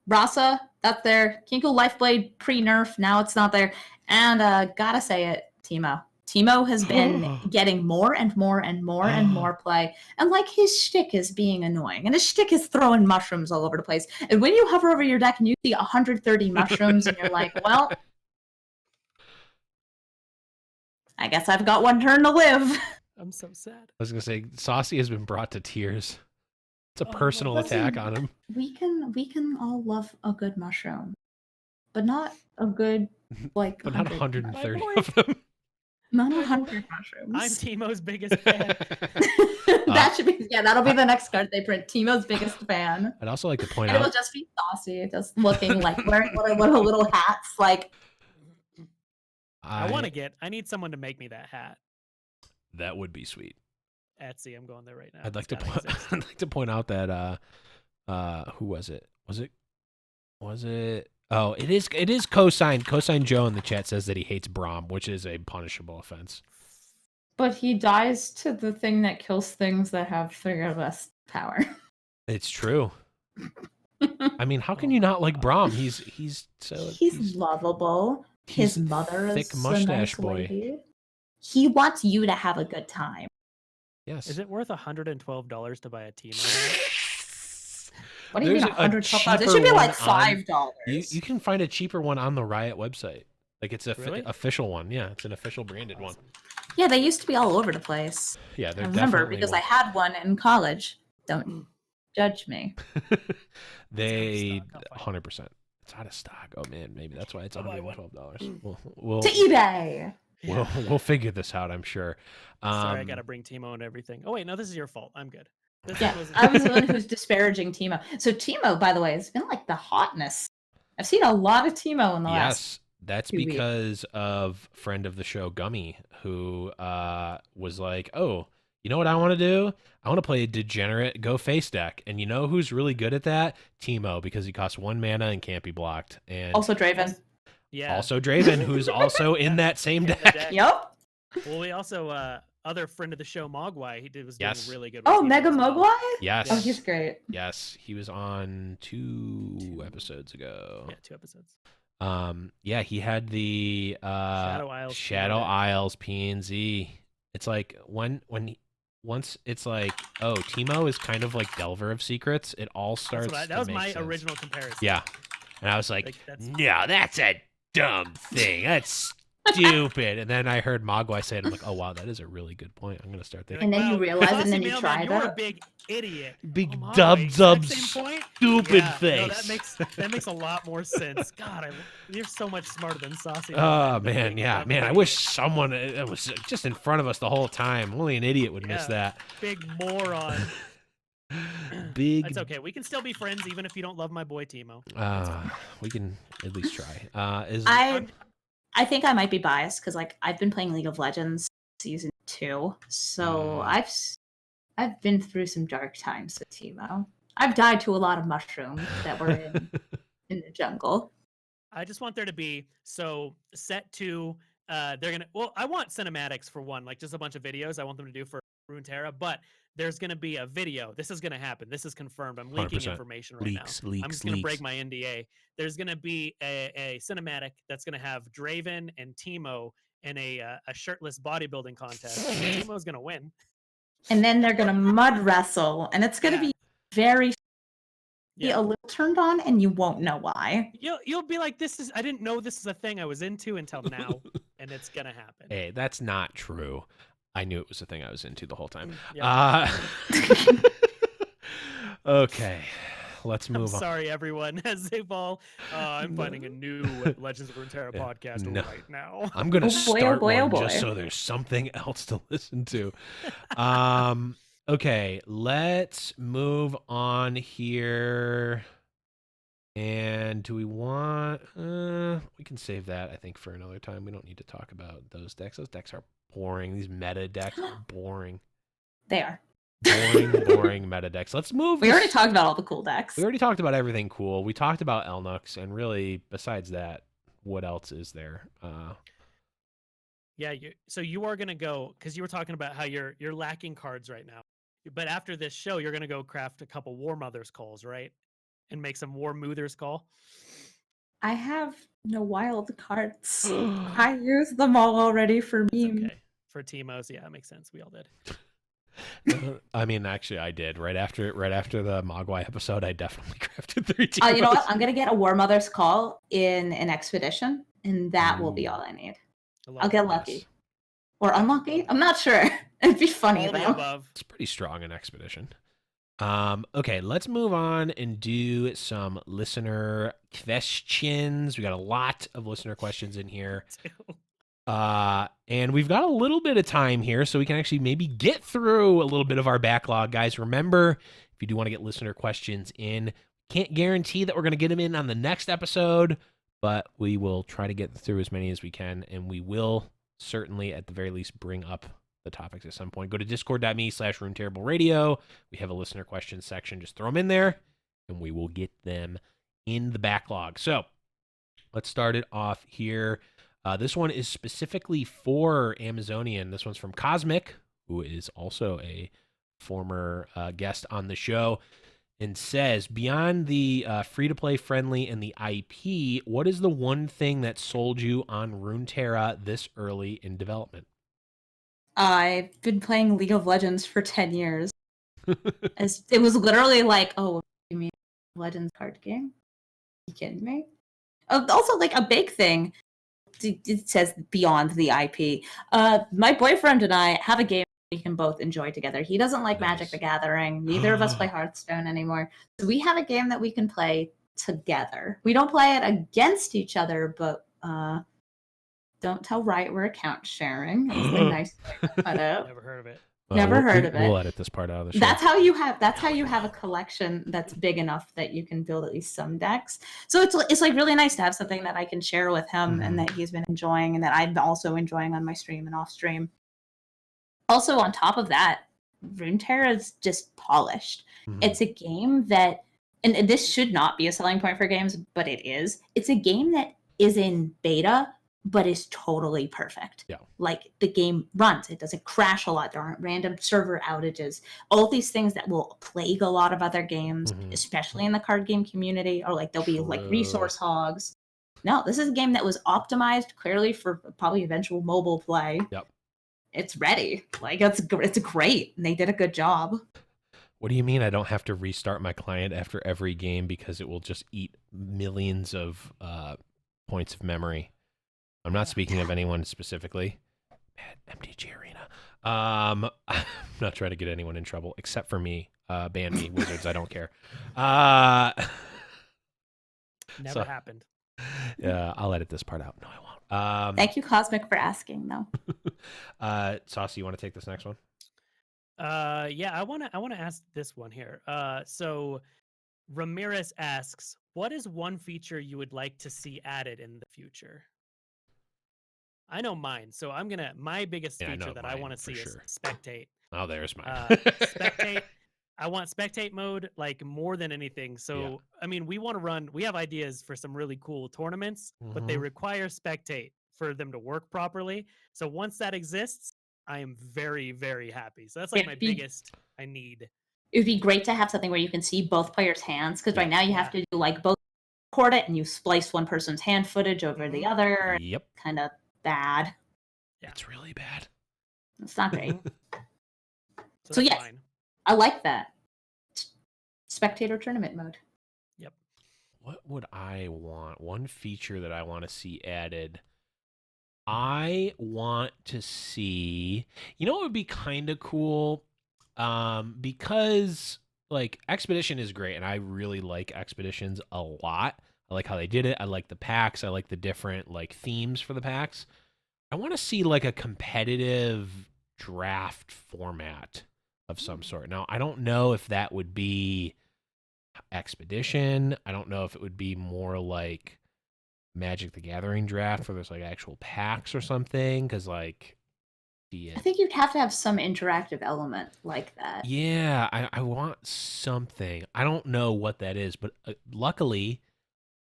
Rasa, that's there. Kinko Lifeblade pre-nerf, now it's not there, and gotta say it, Teemo. Teemo has been getting more and more and more and more play, and like his shtick is being annoying, and his shtick is throwing mushrooms all over the place. And when you hover over your deck and you see 130 mushrooms, and you're like, well. I guess I've got one turn to live. I'm so sad. I was gonna say, Saucy has been brought to tears. It's a personal attack on him. We can all love a good mushroom, but not a good like. But not 130 of them. Not 100 mushrooms. I'm Teemo's biggest fan. That should be that'll be the next card they print. Teemo's biggest fan. I'd also like to point and out it will just be Saucy, just looking like wearing one of the little hats. Like I need someone to make me that hat. That would be sweet. Etsy, I'm going there right now. I'd like to point out that who was it? Was it? Oh, it is Cosine. Cosine Joe in the chat says that he hates Braum, which is a punishable offense. But he dies to the thing that kills things that have 3 or less power. It's true. I mean, how can you not like Braum? He's lovable. His mother is thick mustache a nice boy. lady. He wants you to have a good time. Yes. Is it worth $112 to buy a Teemo? What do you mean $112? It should be like $5. You can find a cheaper one on the Riot website. Like it's official one. Yeah, it's an official branded one. Yeah, they used to be all over the place. Yeah, they're I remember because I had one in college. Don't judge me. They 100%. It's out of stock. Oh man, maybe that's why it's $112. We'll to eBay. We'll figure this out, I'm sure. Sorry, I gotta bring Teemo and everything. Oh wait, no, this is your fault. I'm good. I was the one who's disparaging Teemo. So Teemo, by the way, has been like the hotness. I've seen a lot of Teemo in the last. Yes, that's because of friend of the show Gummy, who was like, "Oh, you know what I want to do? I want to play a degenerate Go Face deck, and you know who's really good at that? Teemo, because he costs 1 mana and can't be blocked, and also Draven. Yeah, also Draven, who's also in that same deck. Yep. Well, we also other friend of the show, Mogwai, was doing really good. Oh, Mega Mogwai? Yes. Oh, he's great. Yes, he was on 2 episodes ago. Yeah, 2 episodes. Yeah, he had the Shadow Isles PNZ. It's like once it's like, oh, Teemo is kind of like Delver of Secrets. It all starts. That was my original comparison. Yeah, and I was like no, that's a dumb thing. That's stupid. And then I heard Mogwai say it. I'm like, oh wow, that is a really good point. I'm gonna start thinking. And then you realize, and then you try that. You're a big idiot. Big stupid face. No, that makes a lot more sense. God, you're so much smarter than Saucy. Oh man, yeah, man. I wish someone was just in front of us the whole time. Only an idiot would miss that. Big moron. Big. It's okay. We can still be friends even if you don't love my boy Teemo. We can at least try. I think I might be biased because like I've been playing League of Legends season 2, so I've been through some dark times with Teemo. I've died to a lot of mushrooms that were in the jungle. I just want there to be set to they're gonna I want cinematics for one, like just a bunch of videos I want them to do for Runeterra, but there's gonna be a video. This is gonna happen. This is confirmed. I'm leaking 100%. Information right now. I'm just gonna break my NDA. There's gonna be a cinematic that's gonna have Draven and Teemo in a shirtless bodybuilding contest. Teemo's gonna win. And then they're gonna mud wrestle, and it's gonna be very a little turned on, and you won't know why. You'll be like, I didn't know this is a thing I was into until now, and it's gonna happen. Hey, that's not true. I knew it was a thing I was into the whole time. Okay, let's move on. Sorry, everyone. As they've all, I'm finding a new Legends of Runeterra podcast right now. I'm gonna start one just so there's something else to listen to. Okay, let's move on here. And do we want? We can save that, I think, for another time. We don't need to talk about those decks. Those decks are boring. These meta decks are boring. They are. Boring meta decks. Let's move. We already talked about all the cool decks. We already talked about everything cool. We talked about Elnux, and really, besides that, what else is there? Yeah, so you are gonna go because you were talking about how you're lacking cards right now. But after this show, you're gonna go craft a couple War Mother's calls, right? And make some War Moothers call. I have no wild cards. I used them all already for meme. Okay. For Teemo's, yeah, it makes sense. We all did. I mean, actually, I did. Right after the Mogwai episode, I definitely crafted 3 Teemos. You know what? I'm gonna get a War Mother's call in an expedition, and that will be all I need. I'll get lucky. or unlucky. I'm not sure. It'd be funny though. Above. It's pretty strong in Expedition. Okay, let's move on and do some listener questions. We got a lot of listener questions in here. And we've got a little bit of time here, so we can actually maybe get through a little bit of our backlog. Guys, remember, if you do want to get listener questions in, can't guarantee that we're going to get them in on the next episode, but we will try to get through as many as we can, and we will certainly, at the very least, bring up the topics at some point. Go to discord.me/Runeterrable Radio. We have a listener questions section. Just throw them in there, and we will get them in the backlog. So let's start it off here. This one is specifically for Amazonian. This one's from Cosmic, who is also a former guest on the show, and says, beyond the free-to-play friendly and the IP, what is the one thing that sold you on Runeterra this early in development? I've been playing League of Legends for 10 years. It was literally like, oh, you mean Legends card game? You kidding me? Also, like, a big thing, it says beyond the IP. My boyfriend and I have a game we can both enjoy together. He doesn't like Magic the Gathering. Neither of us play Hearthstone anymore. So we have a game that we can play together. We don't play it against each other, but don't tell Riot we're account sharing. That's the nice way to put it. Never heard of it. Never heard of it. We'll edit this part out of the show. That's how you have a collection that's big enough that you can build at least some decks. So it's like really nice to have something that I can share with him and that he's been enjoying and that I'm also enjoying on my stream and off stream. Also, on top of that, Runeterra is just polished. It's a game that, and this should not be a selling point for games, but it is. It's a game that is in beta, but is totally perfect. Yeah. Like, the game runs. It doesn't crash a lot. There aren't random server outages. All these things that will plague a lot of other games, especially in the card game community, or like there'll be like resource hogs. No, this is a game that was optimized clearly for probably eventual mobile play. Yep. It's ready. Like, it's great. And they did a good job. What do you mean I don't have to restart my client after every game because it will just eat millions of points of memory? I'm not speaking of anyone specifically. MTG Arena. I'm not trying to get anyone in trouble except for me. Ban me, Wizards. I don't care. Never happened. Yeah, I'll edit this part out. No, I won't. Thank you, Cosmic, for asking, though. Saucy, you want to take this next one? Yeah, I want to ask this one here. So Ramirez asks, what is one feature you would like to see added in the future? I know mine, so my biggest feature that I want to see is spectate. Oh, there's mine. Spectate. I want spectate mode like more than anything. So, I mean, we have ideas for some really cool tournaments, but they require spectate for them to work properly. So once that exists, I am very, very happy. So that's like my biggest I need. It would be great to have something where you can see both players' hands, because right now you have to do like both record it and you splice one person's hand footage over the other. Yep. Kind of bad. Yeah. It's really bad. It's not great. So yes, fine. I like that. Spectator tournament mode. Yep. What would I want? One feature that I want to see added. I want to see, you know, it would be kind of cool, because like Expedition is great, and I really like Expeditions a lot. I like how they did it. I like the packs. I like the different like themes for the packs. I want to see like a competitive draft format of some sort. Now, I don't know if that would be Expedition. I don't know if it would be more like Magic the Gathering draft where there's like actual packs or something, because like I think you'd have to have some interactive element like that. Yeah, I want something. I don't know what that is, but luckily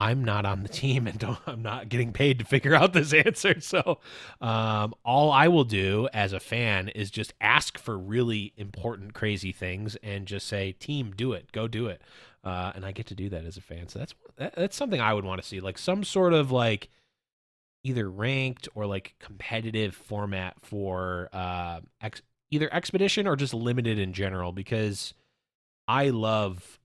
I'm not on the team and I'm not getting paid to figure out this answer. So all I will do as a fan is just ask for really important, crazy things and just say, team, do it, go do it. And I get to do that as a fan. So that's something I would want to see, like some sort of like either ranked or like competitive format for either Expedition or just limited in general, because I love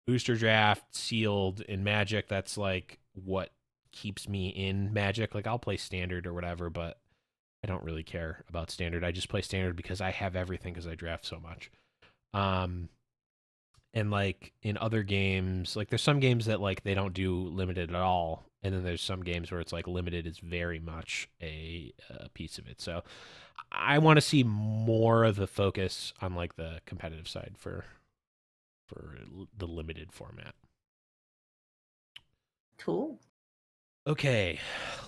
booster draft, sealed in Magic. That's like what keeps me in Magic. Like I'll play standard or whatever, but I don't really care about standard. I just play standard because I have everything because I draft so much. And like in other games, like there's some games that like they don't do limited at all, and then there's some games where it's like limited is very much a piece of it. So I want to see more of the focus on like the competitive side for the limited format. Cool. Okay,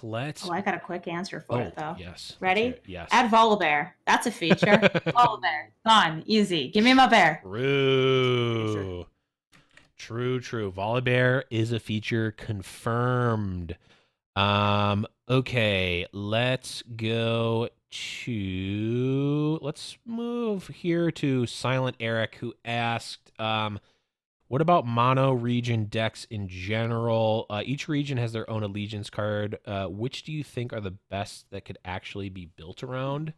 let's. Oh, I got a quick answer for it though. Yes. Ready? Yes. Add Volibear. That's a feature. Volibear. Gone. Easy. Give me my bear. True. Volibear is a feature confirmed. Okay, let's move here to Silent Eric, who asked, what about mono region decks in general? Each region has their own allegiance card. Which do you think are the best that could actually be built around?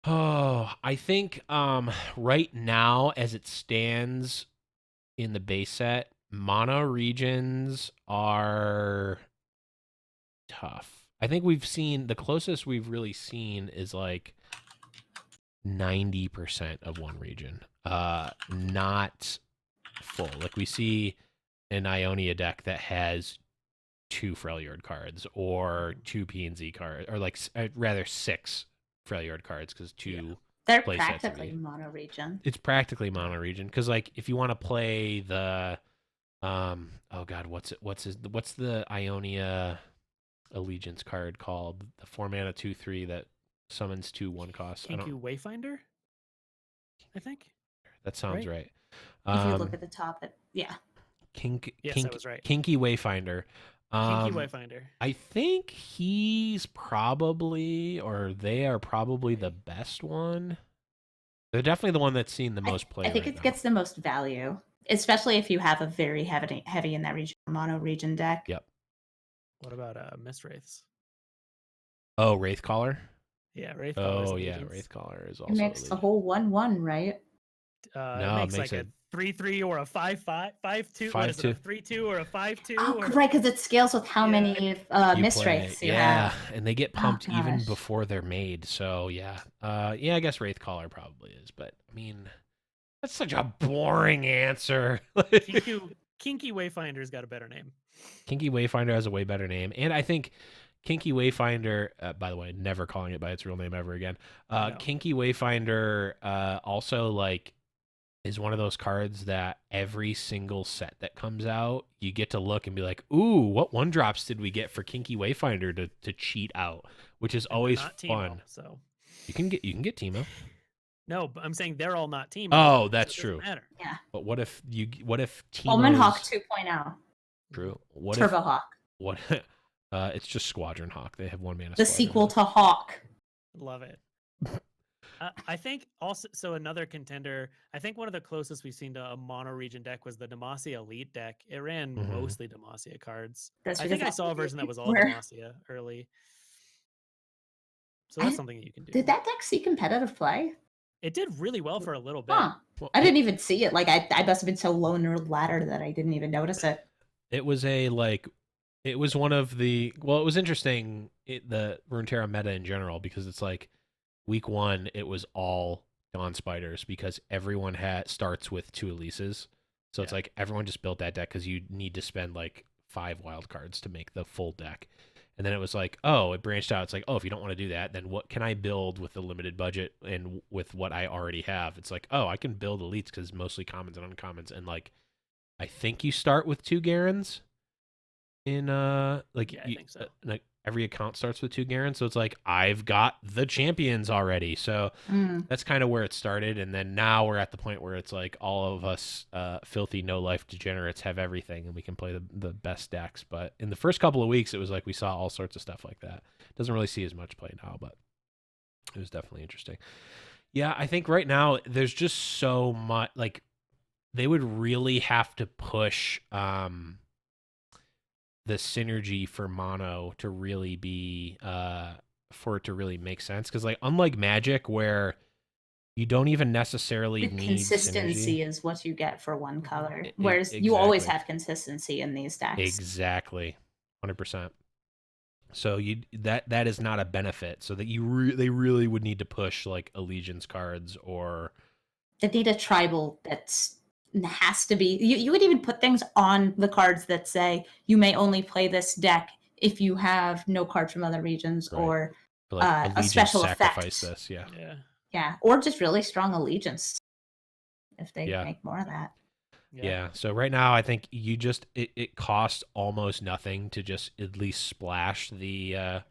Oh, I think right now, as it stands in the base set, mono regions are tough. I think we've seen the closest we've really seen is like 90% of one region. Not full. Like we see an Ionia deck that has 2 Freljord cards or 2 PNZ cards, or like rather 6 Freljord cards because 2. Yeah. They're practically mono region. It's practically mono region because like if you want to play the oh god, what's the Ionia allegiance card called? The 4-mana 2/3 that summons 2 1-cost. Kinky Wayfinder, I think. That sounds right. If you look at the top, yes, I was right. Kinky Wayfinder. Kinky Wayfinder. I think he's probably, or they are probably the best one. They're definitely the one that's seen the most play. I think it gets the most value, especially if you have a very heavy in that region mono region deck. Yep. What about Mist Wraiths? Oh, Wraithcaller? Yeah, Wraithcaller. Oh, yeah, Wraithcaller is also. It makes the whole 1/1, right? No, it makes like a 3/3 or a 5/5, 5/2. 5/2. A 3/2 or a 5/2. Oh, right, because it scales with how many Mist Wraiths you have. And they get pumped even before they're made. So yeah, I guess Wraithcaller probably is, but I mean, that's such a boring answer. Kinky Wayfinder's got a better name. Kinky Wayfinder has a way better name, and I think Kinky Wayfinder, by the way, never calling it by its real name ever again. No. Kinky Wayfinder also like is one of those cards that every single set that comes out, you get to look and be like, ooh, what 1-drops did we get for Kinky Wayfinder to cheat out, which is always fun. Teemo, so you can get Teemo. No, but I'm saying they're all not Teemo. Oh, that's true. Matter. Yeah. But what if Teemo's... Omen Hawk 2.0. True. Turbo Hawk. What? It's just Squadron Hawk. They have 1-mana. The sequel to Hawk. Love it. I think also, so another contender, I think one of the closest we've seen to a mono region deck was the Demacia Elite deck. It ran mostly Demacia cards. I think I saw a version that was all Demacia early. So that's something that you can do. Did that deck see competitive play? It did really well for a little bit. Huh. I didn't even see it. Like I must have been so low in the ladder that I didn't even notice it. It was one of the, well, it was interesting, the Runeterra meta in general, because it's like week 1, it was all Dawn Spiders because everyone starts with 2 Elises. So it's like everyone just built that deck because you need to spend like 5 wild cards to make the full deck. And then it was like, oh, it branched out. It's like, oh, if you don't want to do that, then what can I build with the limited budget and with what I already have? It's like, oh, I can build elites because mostly commons and uncommons. And like, I think you start with 2 Garens in I think so. Like every account starts with 2 Garens, so it's like I've got the champions already. So that's kind of where it started, and then now we're at the point where it's like all of us filthy no life degenerates have everything, and we can play the best decks. But in the first couple of weeks, it was like we saw all sorts of stuff like that. Doesn't really see as much play now, but it was definitely interesting. Yeah, I think right now there's just so much, like they would really have to push the synergy for mono to really be for it to really make sense, because like unlike Magic where you don't even necessarily need consistency synergy. Is what you get for one color, whereas you always have consistency in these decks. Exactly. 100%. So that is not a benefit. So that they really would need to push like allegiance cards or they need a tribal that's has to be. You would even put things on the cards that say you may only play this deck if you have no cards from other regions or like a special sacrifice effect. this, Yeah, or just really strong allegiance if they Yeah. make more of that. Yeah. So right now, I think you just it costs almost nothing to just at least splash the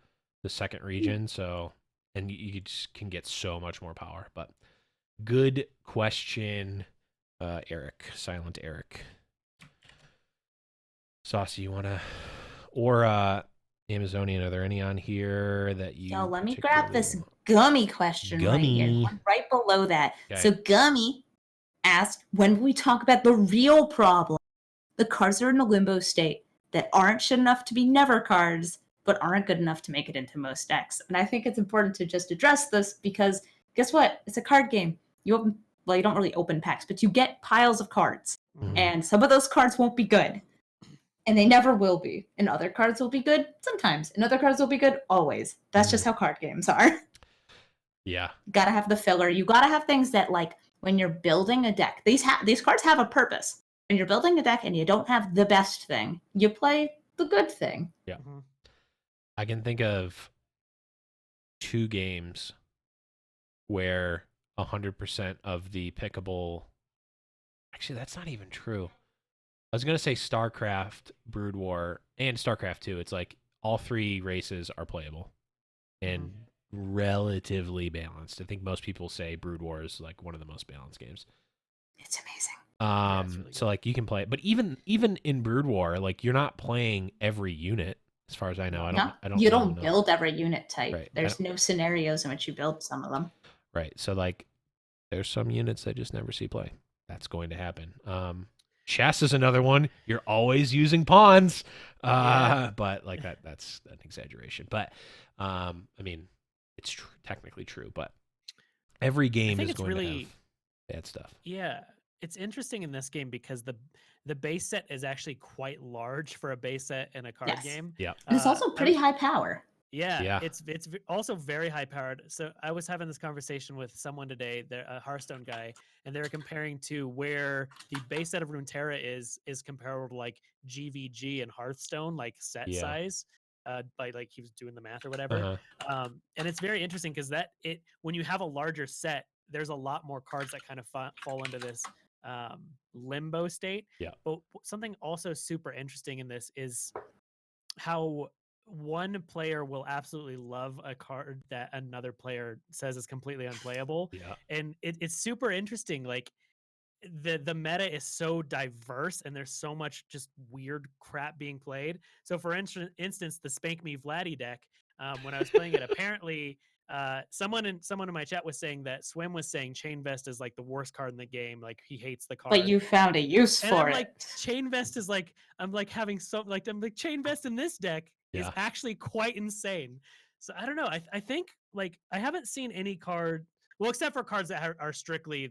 second region. So and you just can get so much more power. But good question, Eric, Silent Eric. Saucy, you wanna or Amazonian? Are there any on here that you? So let me grab this Gummy question right here, one right below that. Okay. So Gummy asked, when we talk about the real problem, the cards are in a limbo state that aren't shit enough to be never cards, but aren't good enough to make it into most decks. And I think it's important to just address this because guess what? It's a card game. You don't really open packs, but you get piles of cards. Mm-hmm. And some of those cards won't be good. And they never will be. And other cards will be good sometimes. And other cards will be good always. That's just how card games are. Yeah. You gotta have the filler. You gotta have things that, like, when you're building a deck, these cards have a purpose. When you're building a deck and you don't have the best thing, you play the good thing. Yeah. Mm-hmm. I can think of 2 games where 100% of the pickable... Actually, that's not even true. I was going to say StarCraft, Brood War, and StarCraft 2. It's like all 3 races are playable and relatively balanced. I think most people say Brood War is like one of the most balanced games. It's amazing. Really so like you can play it, but even in Brood War, like you're not playing every unit as far as I know. I don't. You don't build every unit type. Right. There's no scenarios in which you build some of them. Right. So like there's some units I just never see play. That's going to happen. Chess is another one. You're always using pawns. But like that's an exaggeration. But I mean, it's technically true, but every game is going to have bad stuff. Yeah. It's interesting in this game because the base set is actually quite large for a base set in a card game. Yeah. And it's also pretty high power. Yeah, it's also very high powered. So I was having this conversation with someone today, a Hearthstone guy, and they were comparing to where the base set of Runeterra is comparable to like GVG and Hearthstone, like set size. By like he was doing the math or whatever. And it's very interesting because when you have a larger set, there's a lot more cards that kind of fall into this limbo state. Yeah. But something also super interesting in this is how one player will absolutely love a card that another player says is completely unplayable. Yeah. And it's super interesting. Like the meta is so diverse and there's so much just weird crap being played. So for instance, the Spank Me Vladdy deck, when I was playing it, apparently someone in my chat was saying that Swim was saying Chain Vest is like the worst card in the game. Like he hates the card. But you found a use for it. Like Chain Vest is like I'm like Chain Vest in this deck is actually quite insane. So I don't know. I think like I haven't seen any card, well, except for cards that are strictly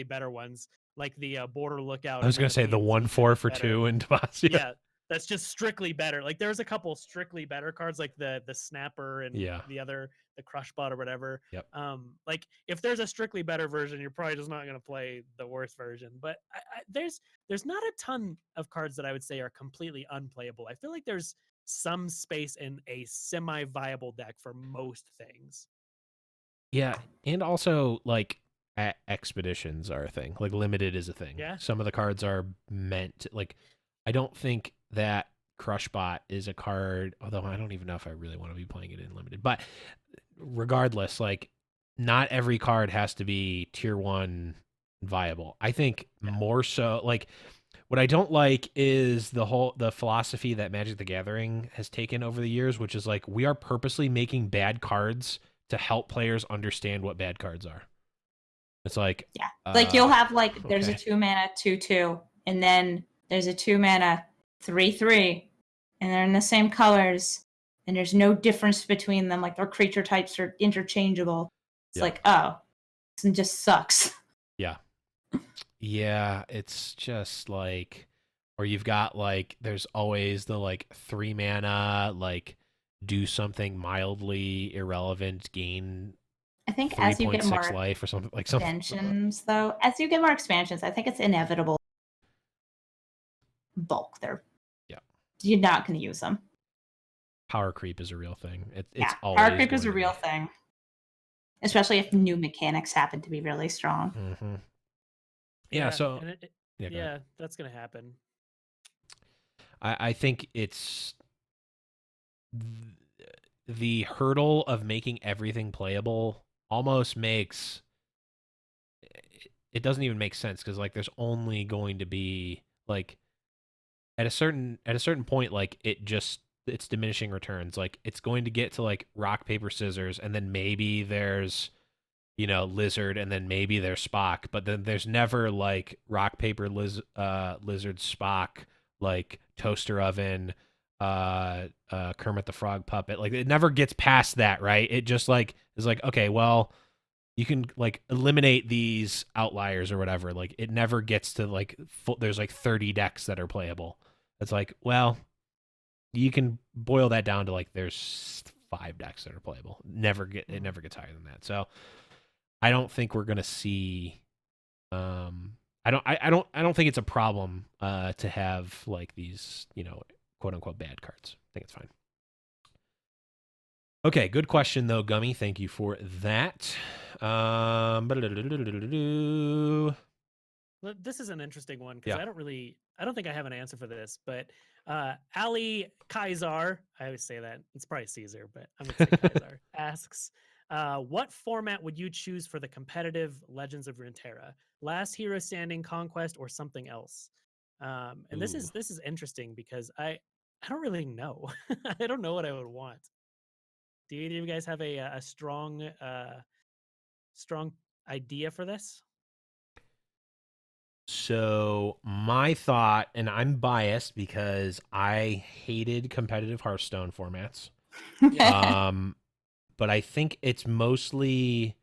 better ones, like the Border Lookout. I was gonna say the 1/4 for 2 in Demacia. Yeah, that's just strictly better. Like there's a couple strictly better cards, like the Snapper and the other, the Crush Bot or whatever. Yep. Like if there's a strictly better version, you're probably just not gonna play the worst version. But there's not a ton of cards that I would say are completely unplayable. I feel like there's some space in a semi-viable deck for most things. Yeah, and also like expeditions are a thing. Like limited is a thing. Yeah. Some of the cards are meant to, like I don't think that Crushbot is a card, although I don't even know if I really want to be playing it in limited. But regardless, like not every card has to be tier 1 viable. I think more so like what I don't like is the philosophy that Magic the Gathering has taken over the years, which is like we are purposely making bad cards to help players understand what bad cards are. It's like like you'll have like there's a 2-mana 2/2, and then there's a 2-mana 3/3, and they're in the same colors, and there's no difference between them. Like their creature types are interchangeable. It's like, oh, it just sucks. Yeah. Yeah, it's just like, or you've got like, there's always the like 3-mana, like do something mildly irrelevant, gain I think as you get more life or something like expansions, though, as you get more expansions, I think it's inevitable bulk there. Yeah. You're not going to use them. Power creep is a real thing. It's always power creep is a real thing. Especially if new mechanics happen to be really strong. Mm-hmm. Yeah, so yeah, that's going to happen. I think it's the hurdle of making everything playable almost makes it doesn't even make sense, because like there's only going to be like at a certain point, like it's diminishing returns. Like it's going to get to like rock paper scissors, and then maybe there's lizard, and then maybe there's Spock, but then there's never like rock paper lizard Spock, like toaster oven, Kermit the Frog puppet. Like it never gets past that, right? It just like is like, okay, well, you can like eliminate these outliers or whatever. Like it never gets to like there's like 30 decks that are playable. It's like, well, you can boil that down to like there's 5 decks that are playable. It never gets higher than that. So I don't think we're gonna see. I don't think it's a problem to have like these quote unquote bad cards. I think it's fine. Okay, good question though, Gummy. Thank you for that. This is an interesting one because I don't think I have an answer for this, but Ali Kaiser, I always say that, it's probably Caesar, but I'm gonna say Kaiser, asks, what format would you choose for the competitive Legends of Runeterra? Last Hero Standing, Conquest, or something else? And this is interesting because I don't really know. I don't know what I would want. Do either of you guys have a strong idea for this? So my thought, and I'm biased because I hated competitive Hearthstone formats. But I think it's mostly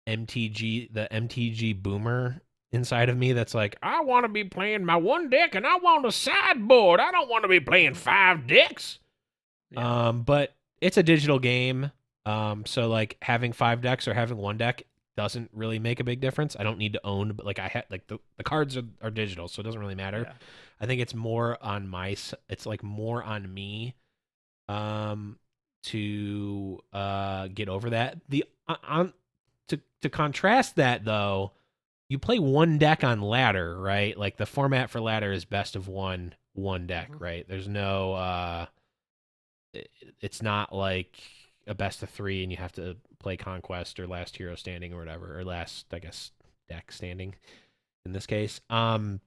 the MTG boomer inside of me that's like, I want to be playing my one deck and I want a sideboard. I don't want to be playing 5 decks. Yeah. But it's a digital game. So like having 5 decks or having 1 deck doesn't really make a big difference. I don't need to own, but like I had like the cards are digital, so it doesn't really matter. Yeah. I think it's more on it's like more on me to get over that. To contrast that though, you play 1 deck on ladder, right? Like the format for ladder is best of one deck, right? There's no it's not like a best of 3 and you have to play Conquest or Last Hero Standing or whatever, or last, I guess, deck standing in this case. I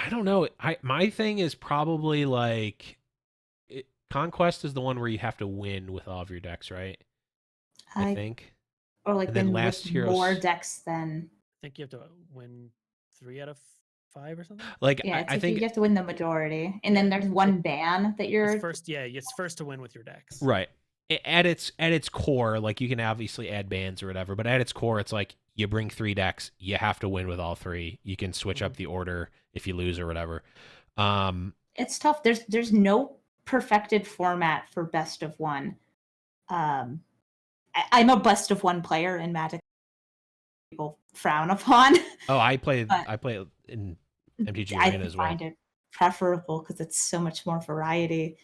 don't know. My thing is probably like Conquest is the one where you have to win with all of your decks, right? I think. Or like then Last Hero more decks than. I think you have to win 3 out of 5 or something. Like yeah, I think you have to win the majority, and then there's one ban that you're first. Yeah, it's first to win with your decks. Right. At its core, like you can obviously add bans or whatever, but at its core, it's like you bring 3 decks, you have to win with all 3. You can switch up the order if you lose or whatever. It's tough. There's no perfected format for best of 1. I'm a best of 1 player in Magic. People frown upon. Oh, I play in MTG Arena as well. I find it preferable because it's so much more variety.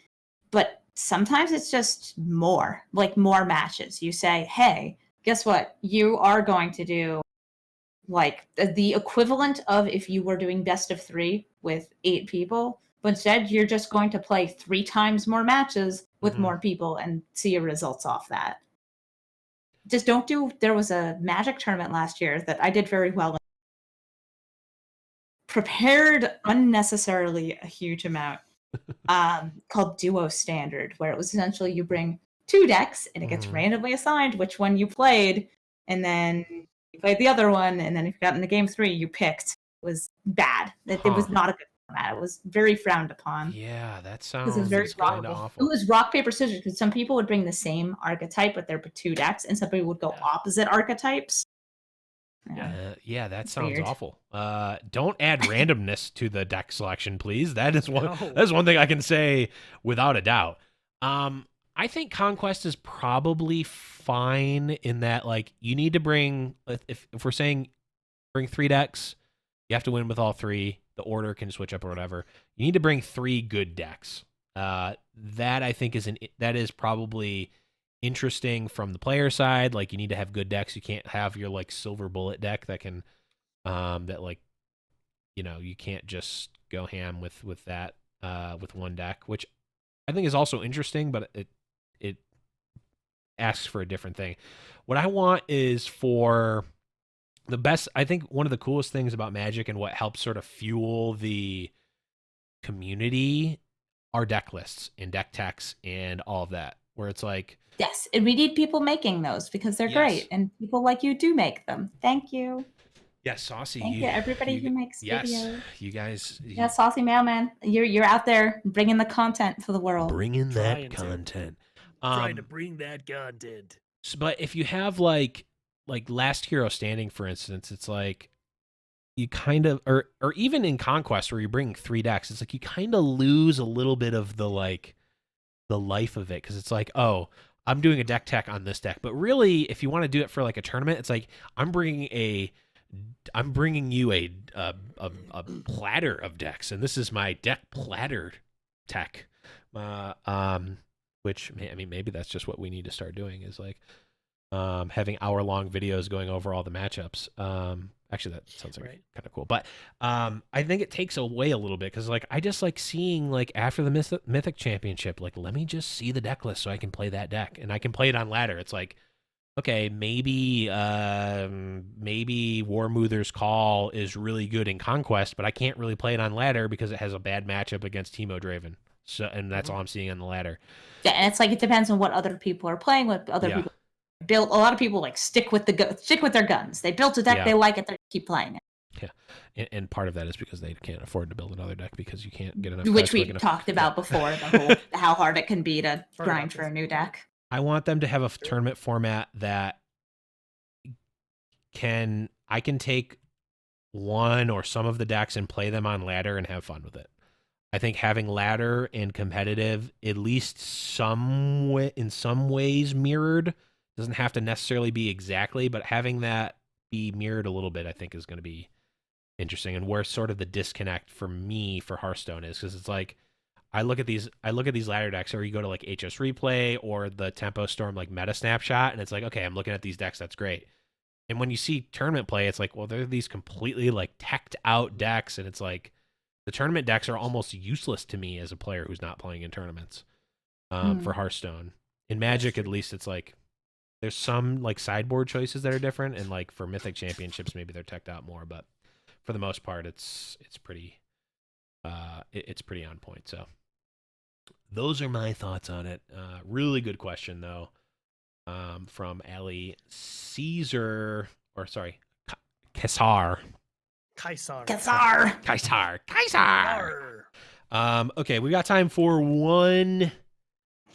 But sometimes it's just more matches. You say, hey, guess what? You are going to do like the equivalent of if you were doing best of 3 with 8 people, but instead you're just going to play 3 times more matches with more people and see your results off that. Just don't do. There was a Magic tournament last year that I did very well in. Prepared unnecessarily a huge amount, called Duo Standard, where it was essentially you bring 2 decks and it gets randomly assigned which one you played, and then you played the other one, and then if you got into game 3, you picked. It was bad. It was not a good format. It was very frowned upon. Yeah, that sounds kind of awful. It was rock, paper, scissors, because some people would bring the same archetype, but there were 2 decks, and some people would go opposite archetypes. Yeah, that sounds weird. Awful. Don't add randomness to the deck selection, please. That is one. No. That's one thing I can say without a doubt. I think Conquest is probably fine in that, like, you need to bring, if we're saying bring 3 decks, you have to win with all 3. The order can switch up or whatever. You need to bring 3 good decks. That I think is probably interesting from the player side. Like, you need to have good decks. You can't have your like silver bullet deck that can that, like, you know, you can't just go ham with that with one deck, which I think is also interesting, but it asks for a different thing. What I want is for the best. I think one of the coolest things about Magic and what helps sort of fuel the community are deck lists and deck techs and all of that, where it's like, yes, and we need people making those because they're great, and people like you do make them. Thank you. Yes, Saucy. Thank you, everybody who makes videos. You guys. Yeah, Saucy Mailman. You're out there bringing the content for the world. Bringing that content. Trying to bring that content. But if you have like Last Hero Standing, for instance, it's like you kind of, or even in Conquest where you bring 3 decks, it's like you kind of lose a little bit of the like the life of it, because it's like, oh, I'm doing a deck tech on this deck, but really, if you want to do it for like a tournament, it's like I'm bringing you a platter of decks, and this is my deck platter tech. Which, I mean, maybe that's just what we need to start doing, is like having hour-long videos going over all the matchups. Actually, that sounds like kind of cool. But I think it takes away a little bit, because like I just like seeing, like, after the Mythic Championship, like, let me just see the deck list so I can play that deck, and I can play it on ladder. It's like, okay, maybe Warmuther's Call is really good in Conquest, but I can't really play it on ladder because it has a bad matchup against Teemo Draven. So, and that's all I'm seeing on the ladder. Yeah, and it's like, it depends on what other people are playing with. People build. A lot of people like stick with their guns. They built a deck, they like it, they keep playing it. Yeah, and part of that is because they can't afford to build another deck because you can't get enough. Which we talked about before, the whole how hard it can be to grind for a new deck. I want them to have a tournament format that I can take one or some of the decks and play them on ladder and have fun with it. I think having ladder and competitive, at least in some ways mirrored, doesn't have to necessarily be exactly, but having that be mirrored a little bit, I think, is going to be interesting. And where sort of the disconnect for me for Hearthstone is, because it's like, I look at these ladder decks, or you go to like HS Replay or the Tempo Storm like Meta Snapshot, and it's like, okay, I'm looking at these decks, that's great. And when you see tournament play, it's like, well, they're these completely like teched out decks, and it's like the tournament decks are almost useless to me as a player who's not playing in tournaments for Hearthstone. In Magic, at least, it's like there's some like sideboard choices that are different, and like for Mythic Championships, maybe they're teched out more, but for the most part, it's pretty on point. So those are my thoughts on it. Really good question though, from Ali Caesar, or sorry, Kaisar. Okay, we got time for one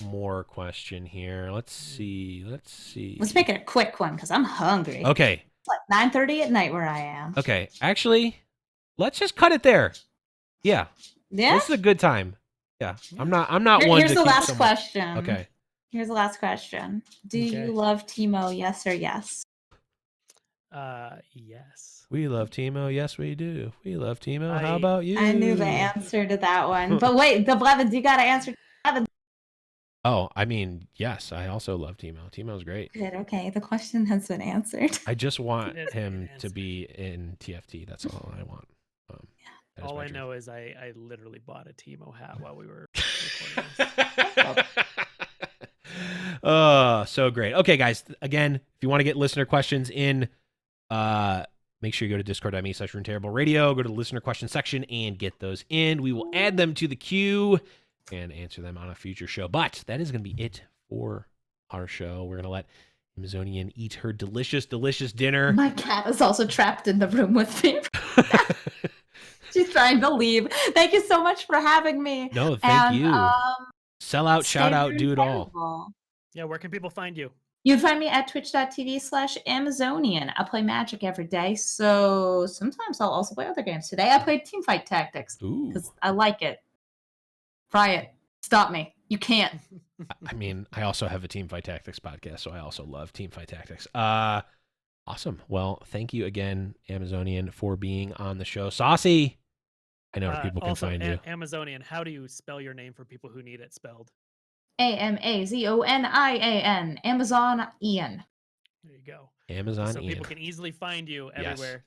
more question here. Let's see. Let's make it a quick one, because I'm hungry. Okay. It's like 9:30 at night where I am. Okay, actually, let's just cut it there. Yeah. This is a good time. Yeah. I'm not one. Here's the last question. Okay. Here's the last question. Do you love Teemo? Yes or yes? Yes. We love Teemo. Yes, we do. We love Teemo. How about you? I knew the answer to that one. But wait, the Blevins, you got to answer. Oh, I mean, yes, I also love Teemo. Teemo's great. Good. Okay, the question has been answered. I just want him to be in TFT. That's all I want. All I know is I literally bought a Teemo hat while we were recording this. So great. Okay, guys. Again, if you want to get listener questions in, make sure you go to discord.me/Runeterrable Radio. Go to the listener question section and get those in. We will add them to the queue and answer them on a future show. But that is going to be it for our show. We're going to let Amazonian eat her delicious, delicious dinner. My cat is also trapped in the room with me. She's trying to leave. Thank you so much for having me. No, thank you. Sell out, shout out, do it all. Yeah, where can people find you? You can find me at twitch.tv/Amazonian. I play Magic every day, so sometimes I'll also play other games. Today I played Teamfight Tactics because I like it. Try it. Stop me. You can't. I mean, I also have a Teamfight Tactics podcast, so I also love Teamfight Tactics. Awesome. Well, thank you again, Amazonian, for being on the show. Saucy, I know where people can find you. Amazonian, how do you spell your name for people who need it spelled? Amazonian. Amazon Ian. There you go. Amazon so Ian. People can easily find you everywhere.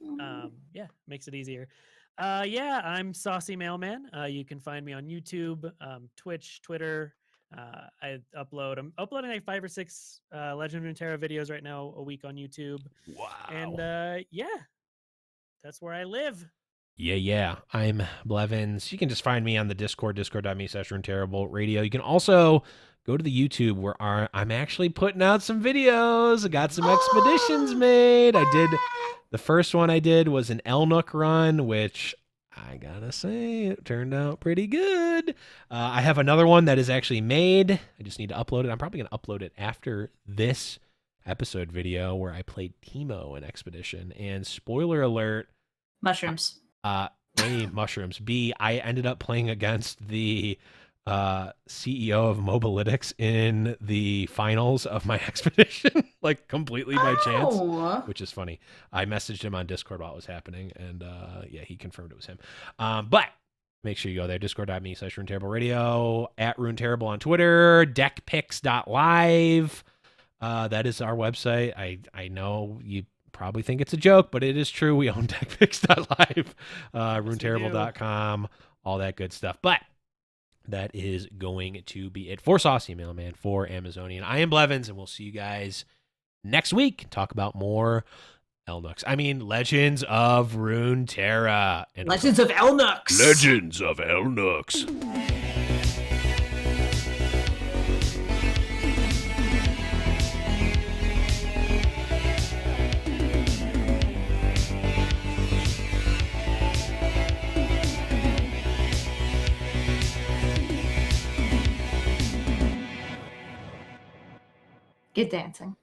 Yes. Makes it easier. I'm Saucy Mailman. You can find me on YouTube, Twitch, Twitter. I'm uploading like 5 or 6 Legend of Runeterra videos right now a week on YouTube. Wow. And that's where I live. Yeah. I'm Blevins. You can just find me on the Discord, discord.me/Runeterrable radio. You can also go to the YouTube where I'm actually putting out some videos. I got some expeditions made. The first one I did was an Elnook run, which I gotta say, it turned out pretty good. I have another one that is actually made. I just need to upload it. I'm probably going to upload it after this episode video where I played Teemo in Expedition. And spoiler alert. Mushrooms. A, mushrooms. B, I ended up playing against the CEO of Mobalytics in the finals of my expedition, like completely by chance, which is funny. I messaged him on Discord while it was happening, and he confirmed it was him. But make sure you go there, discord.me/Runeterrable radio, at Runeterrable on Twitter, DeckPics.Live. That is our website. I know you probably think it's a joke, but it is true. We own DeckPics.Live, Runeterrable.com, all that good stuff. But that is going to be it for Saucy Mailman, for Amazonian. I am Blevins, and we'll see you guys next week. Talk about more Elnooks. I mean, Legends of Runeterra. Legends of Elnooks. Legends of Elnooks. Get dancing.